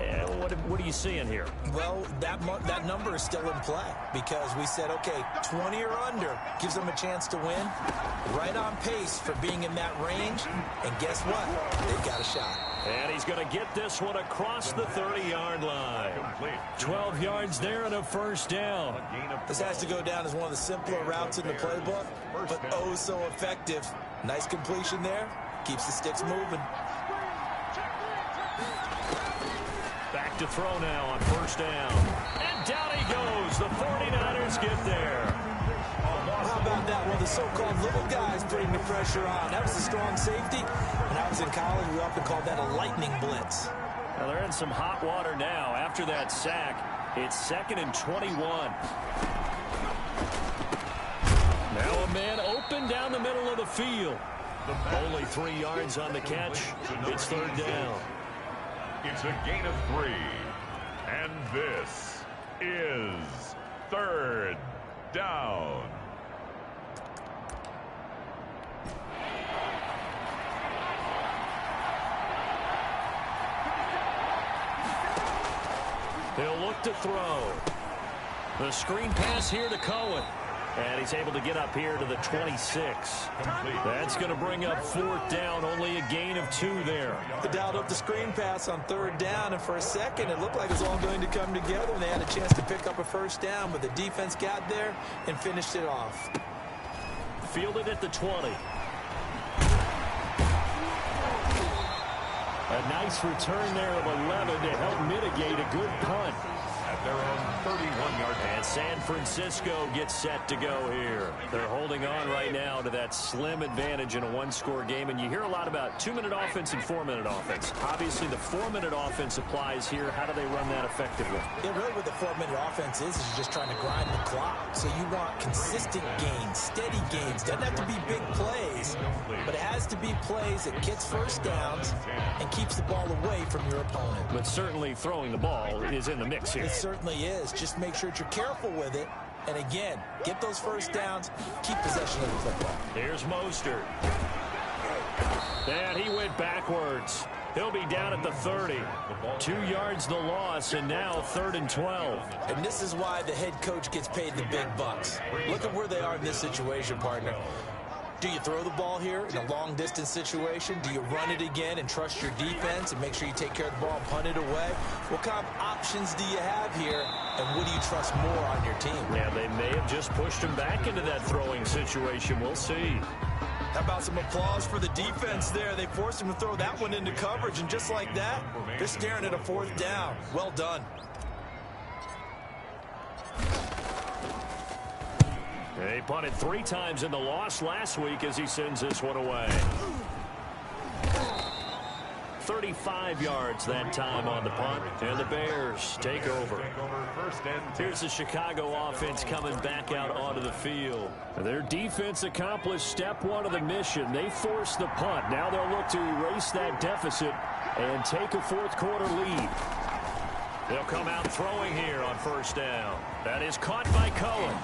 And what are you seeing here? Well, that number is still in play because we said, okay, 20 or under gives them a chance to win. Right on pace for being in that range. And guess what? They've got a shot. And he's going to get this one across the 30-yard line. 12 yards there and a first down. This has to go down as one of the simpler routes in the playbook, but oh so effective. Nice completion there. Keeps the sticks moving. Back to throw now on first down. And down he goes. The 49ers get there. How about that? Well, the so-called little guys putting the pressure on. That was a strong safety. When I was in college, we often called that a lightning blitz. Well, they're in some hot water now. After that sack, it's 2nd and 21. Now a man open down the middle of the field. Only 3 yards on the catch. It's third down. It's a gain of 3. And this is third down. He'll look to throw. The screen pass here to Cohen. And he's able to get up here to the 26. That's going to bring up fourth down. Only a gain of 2 there. They dialed up the screen pass on third down, and for a second it looked like it was all going to come together, and they had a chance to pick up a first down, but the defense got there and finished it off. Fielded at the 20. A nice return there of 11 to help mitigate a good punt. At their own 31-yard line. And San Francisco gets set to go here. They're holding on right now to that slim advantage in a one-score game. And you hear a lot about 2-minute offense and 4-minute offense. Obviously, the 4-minute offense applies here. How do they run that effectively? Yeah, really what the 4-minute offense is you're just trying to grind the clock. So you want consistent gains, steady gains. Doesn't have to be big plays, but it has to be plays that gets first downs and keeps the ball away from your opponent. But certainly throwing the ball is in the mix here. It certainly is. Just make sure that you're careful with it. And again, get those first downs, keep possession of the football. Here's Mostert. And he went backwards. He'll be down at the 30. 2 yards the loss, and now 3rd and 12. And this is why the head coach gets paid the big bucks. Look at where they are in this situation, partner. Do you throw the ball here in a long-distance situation? Do you run it again and trust your defense and make sure you take care of the ball and punt it away? What kind of options do you have here, and what do you trust more on your team? Yeah, they may have just pushed him back into that throwing situation. We'll see. How about some applause for the defense there? They forced him to throw that one into coverage, and just like that, they're staring at a fourth down. Well done. He punted 3 times in the loss last week as he sends this one away. 35 yards that time on the punt, and the Bears take over. Here's the Chicago offense coming back out onto the field. Their defense accomplished step 1 of the mission. They forced the punt. Now they'll look to erase that deficit and take a fourth quarter lead. They'll come out throwing here on first down. That is caught by Cohen.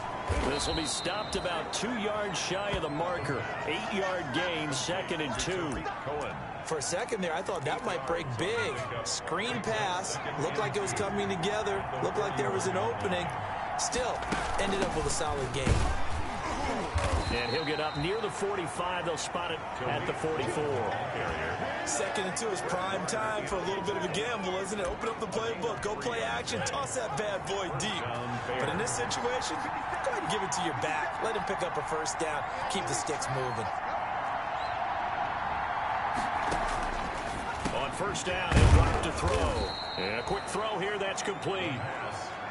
This will be stopped about 2 yards shy of the marker. 8-yard gain, 2nd and 2. Cohen. For a second there, I thought that might break big. Screen pass. Looked like it was coming together. Looked like there was an opening. Still, ended up with a solid game. And he'll get up near the 45. They'll spot it at the 44. 2nd and 2 is prime time for a little bit of a gamble, isn't it? Open up the playbook. Go play action. Toss that bad boy deep. But in this situation, go ahead and give it to your back. Let him pick up a first down. Keep the sticks moving. On first down, he'll drop to throw. And a quick throw here, that's complete.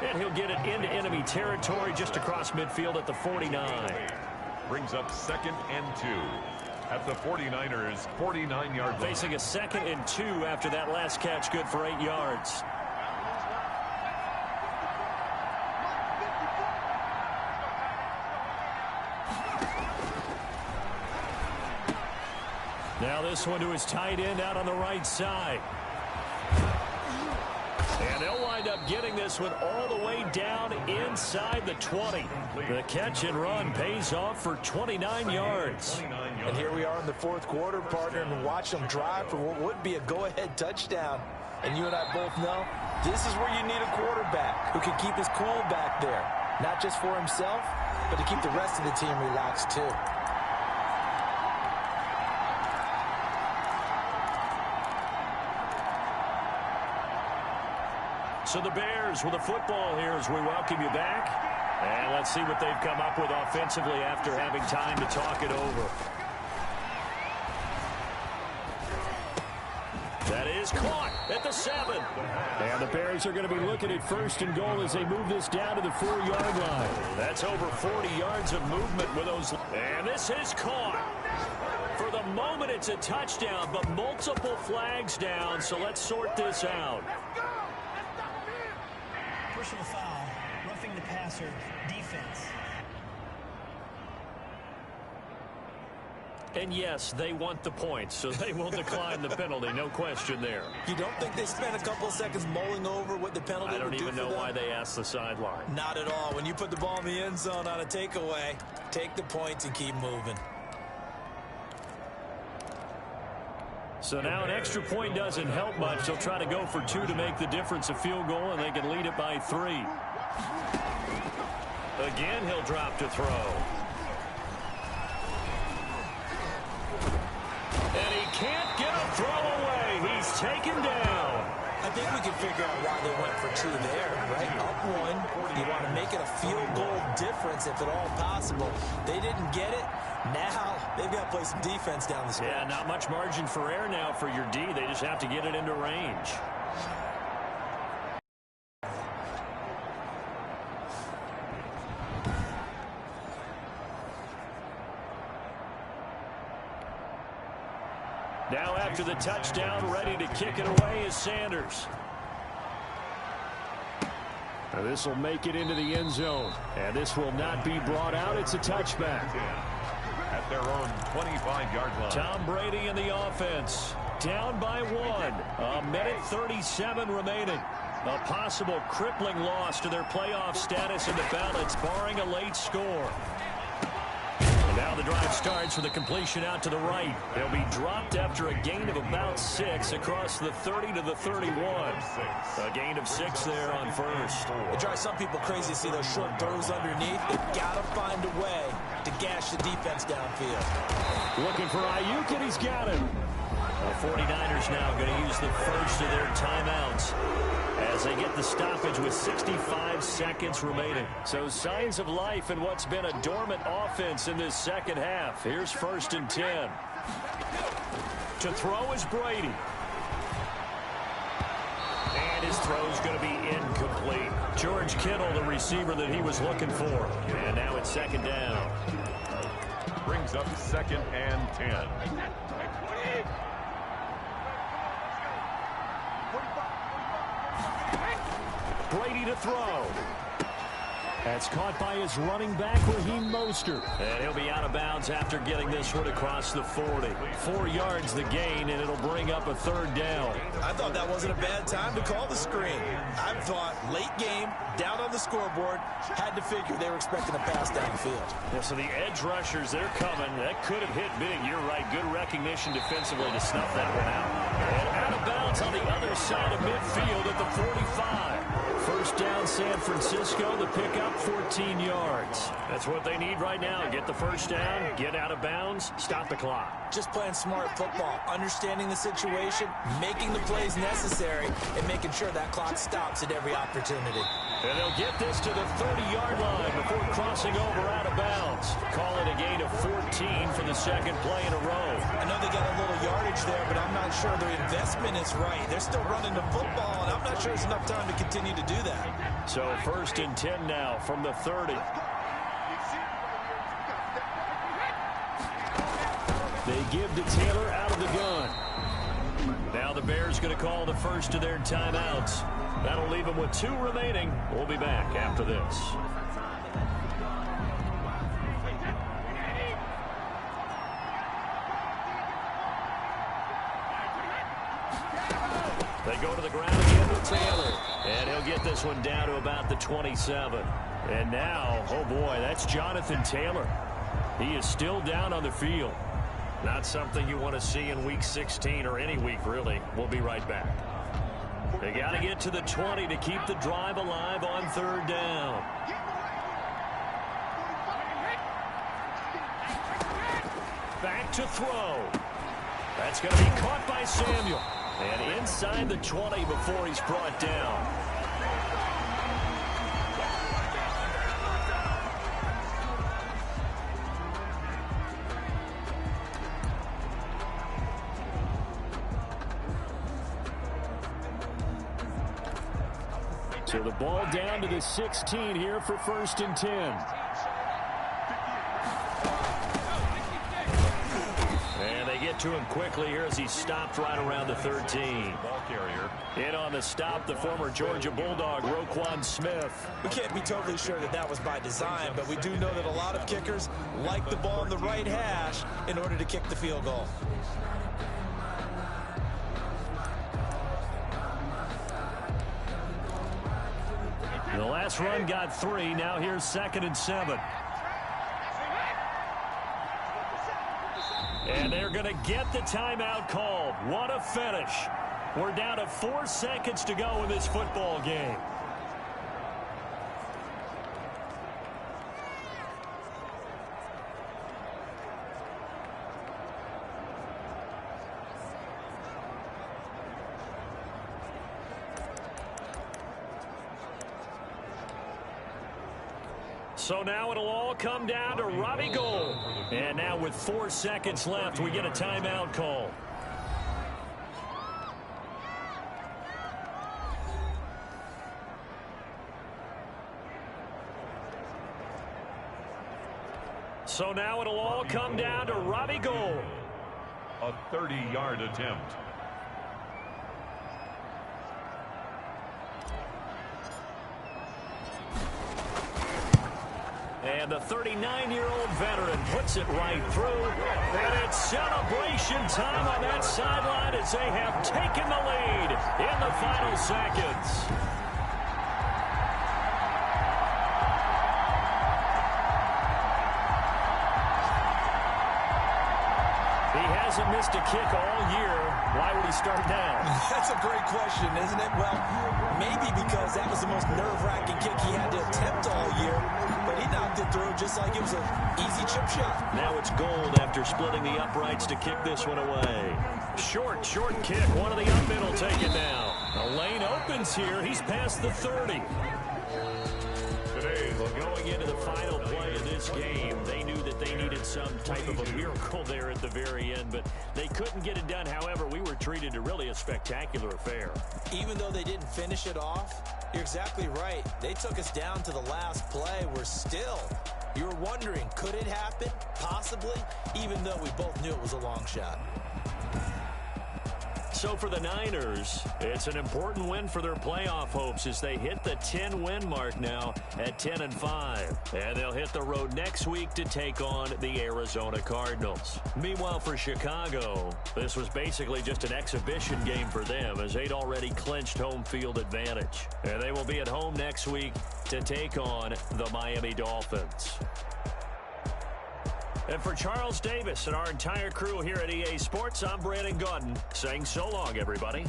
And he'll get it into enemy territory just across midfield at the 49. Brings up 2nd and 2 at the 49ers' 49-yard line. Facing a 2nd and 2 after that last catch, good for 8 yards. Now this one to his tight end out on the right side. And they'll wind up getting this one all the way down inside the 20. The catch and run pays off for 29 yards. And here we are in the fourth quarter, partner, and watch them drive for what would be a go-ahead touchdown. And you and I both know this is where you need a quarterback who can keep his cool back there. Not just for himself, but to keep the rest of the team relaxed too. So the Bears with the football here as we welcome you back. And let's see what they've come up with offensively after having time to talk it over. That is caught at the 7. And the Bears are going to be looking at 1st and goal as they move this down to the 4-yard line. That's over 40 yards of movement with those. And this is caught. For the moment, it's a touchdown, but multiple flags down, so let's sort this out. Personal foul, roughing the passer, defense. And yes, they want the points, so they will decline the penalty, no question there. You don't think they spent a couple of seconds mulling over what the penalty would do for them? I don't even know why they asked the sideline. Not at all. When you put the ball in the end zone on a takeaway, take the points and keep moving. So now an extra point doesn't help much. They'll try to go for 2 to make the difference a field goal, and they can lead it by 3. Again, he'll drop to throw. And he can't get a throw away. He's taken down. I think we can figure out why they went for 2 there, right? Up 1, you want to make it a field goal difference if at all possible. They didn't get it. Now they've got to play some defense down the stretch. Yeah, not much margin for error now for your D. They just have to get it into range. Now after the touchdown, ready to kick it away is Sanders. Now this will make it into the end zone. And this will not be brought out. It's a touchback. At their own 25-yard line. Tom Brady in the offense. Down by 1. 1:37 remaining. A possible crippling loss to their playoff status in the balance, barring a late score. And now the drive starts with a completion out to the right. They'll be dropped after a gain of about 6 across the 30 to the 31. A gain of 6 there on first. It drives some people crazy to see those short throws underneath. They've got to find a way to gash the defense downfield. Looking for Ayuk, and he's got him. The 49ers now going to use the first of their timeouts as they get the stoppage with 65 seconds remaining. So signs of life in what's been a dormant offense in this second half. Here's 1st and 10. To throw is Brady. And his throw's going to be incomplete. George Kittle, the receiver that he was looking for. And now it's 2nd down. Brings up 2nd and 10. Brady to throw. That's caught by his running back, Raheem Mostert. And he'll be out of bounds after getting this one across the 40. 4 yards the gain, and it'll bring up a 3rd down. I thought that wasn't a bad time to call the screen. I thought late game, down on the scoreboard, had to figure they were expecting a pass downfield. Yeah, so the edge rushers, they're coming. That could have hit big. You're right. Good recognition defensively to snuff that one out. And out of bounds on the other side of midfield at the 45. 1st down, San Francisco. The pickup, 14 yards. That's what they need right now. Get the 1st down, get out of bounds, stop the clock. Just playing smart football, understanding the situation, making the plays necessary, and making sure that clock stops at every opportunity. And they'll get this to the 30-yard line before crossing over out of bounds. Call it a gain of 14 for the 2nd play in a row. I know they got a little yardage there, but I'm not sure their investment is right. They're still running the football, and I'm not sure there's enough time to continue to do that. So 1st and 10 now from the 30. They give to Taylor out of the gun. Now the Bears going to call the first of their timeouts. That'll leave them with 2 remaining. We'll be back after this. They go to the ground again with Taylor. And he'll get this one down to about the 27. And now, oh boy, that's Jonathan Taylor. He is still down on the field. Not something you want to see in Week 16 or any week, really. We'll be right back. They got to get to the 20 to keep the drive alive on 3rd down. Back to throw. That's going to be caught by Samuel. And inside the 20 before he's brought down. So the ball down to the 16 here for 1st and 10. And they get to him quickly here as he stopped right around the 13. Ball carrier. In on the stop, the former Georgia Bulldog, Roquan Smith. We can't be totally sure that that was by design, but we do know that a lot of kickers like the ball in the right hash in order to kick the field goal. The last run got 3. Now here's 2nd and 7. And they're going to get the timeout called. What a finish. We're down to 4 seconds to go in this football game. So now it'll all come down to Robbie Gould. And now with 4 seconds left, we get a timeout call. So now it'll all come down to Robbie Gould. A 30-yard attempt. And the 39-year-old veteran puts it right through. And it's celebration time on that sideline as they have taken the lead in the final seconds. He hasn't missed a kick all year. Why would he start now? That's a great question, isn't it? Well, maybe because that was the most nerve-wracking kick he had to attempt all year. But he knocked it through just like it was an easy chip shot. Now it's Gould after splitting the uprights to kick this one away. Short kick. One of the up middle taken now. The lane opens here. He's past the 30. Going into the final play of this game, they knew that they needed some type of a miracle there at the very end, but they couldn't get it done. However, we were treated to really a spectacular affair. Even though they didn't finish it off, you're exactly right. They took us down to the last play. You were wondering, could it happen? Possibly, even though we both knew it was a long shot. So for the Niners, it's an important win for their playoff hopes as they hit the 10-win mark now at 10-5. And they'll hit the road next week to take on the Arizona Cardinals. Meanwhile, for Chicago, this was basically just an exhibition game for them as they'd already clinched home field advantage. And they will be at home next week to take on the Miami Dolphins. And for Charles Davis and our entire crew here at EA Sports, I'm Brandon Gaudin saying so long, everybody.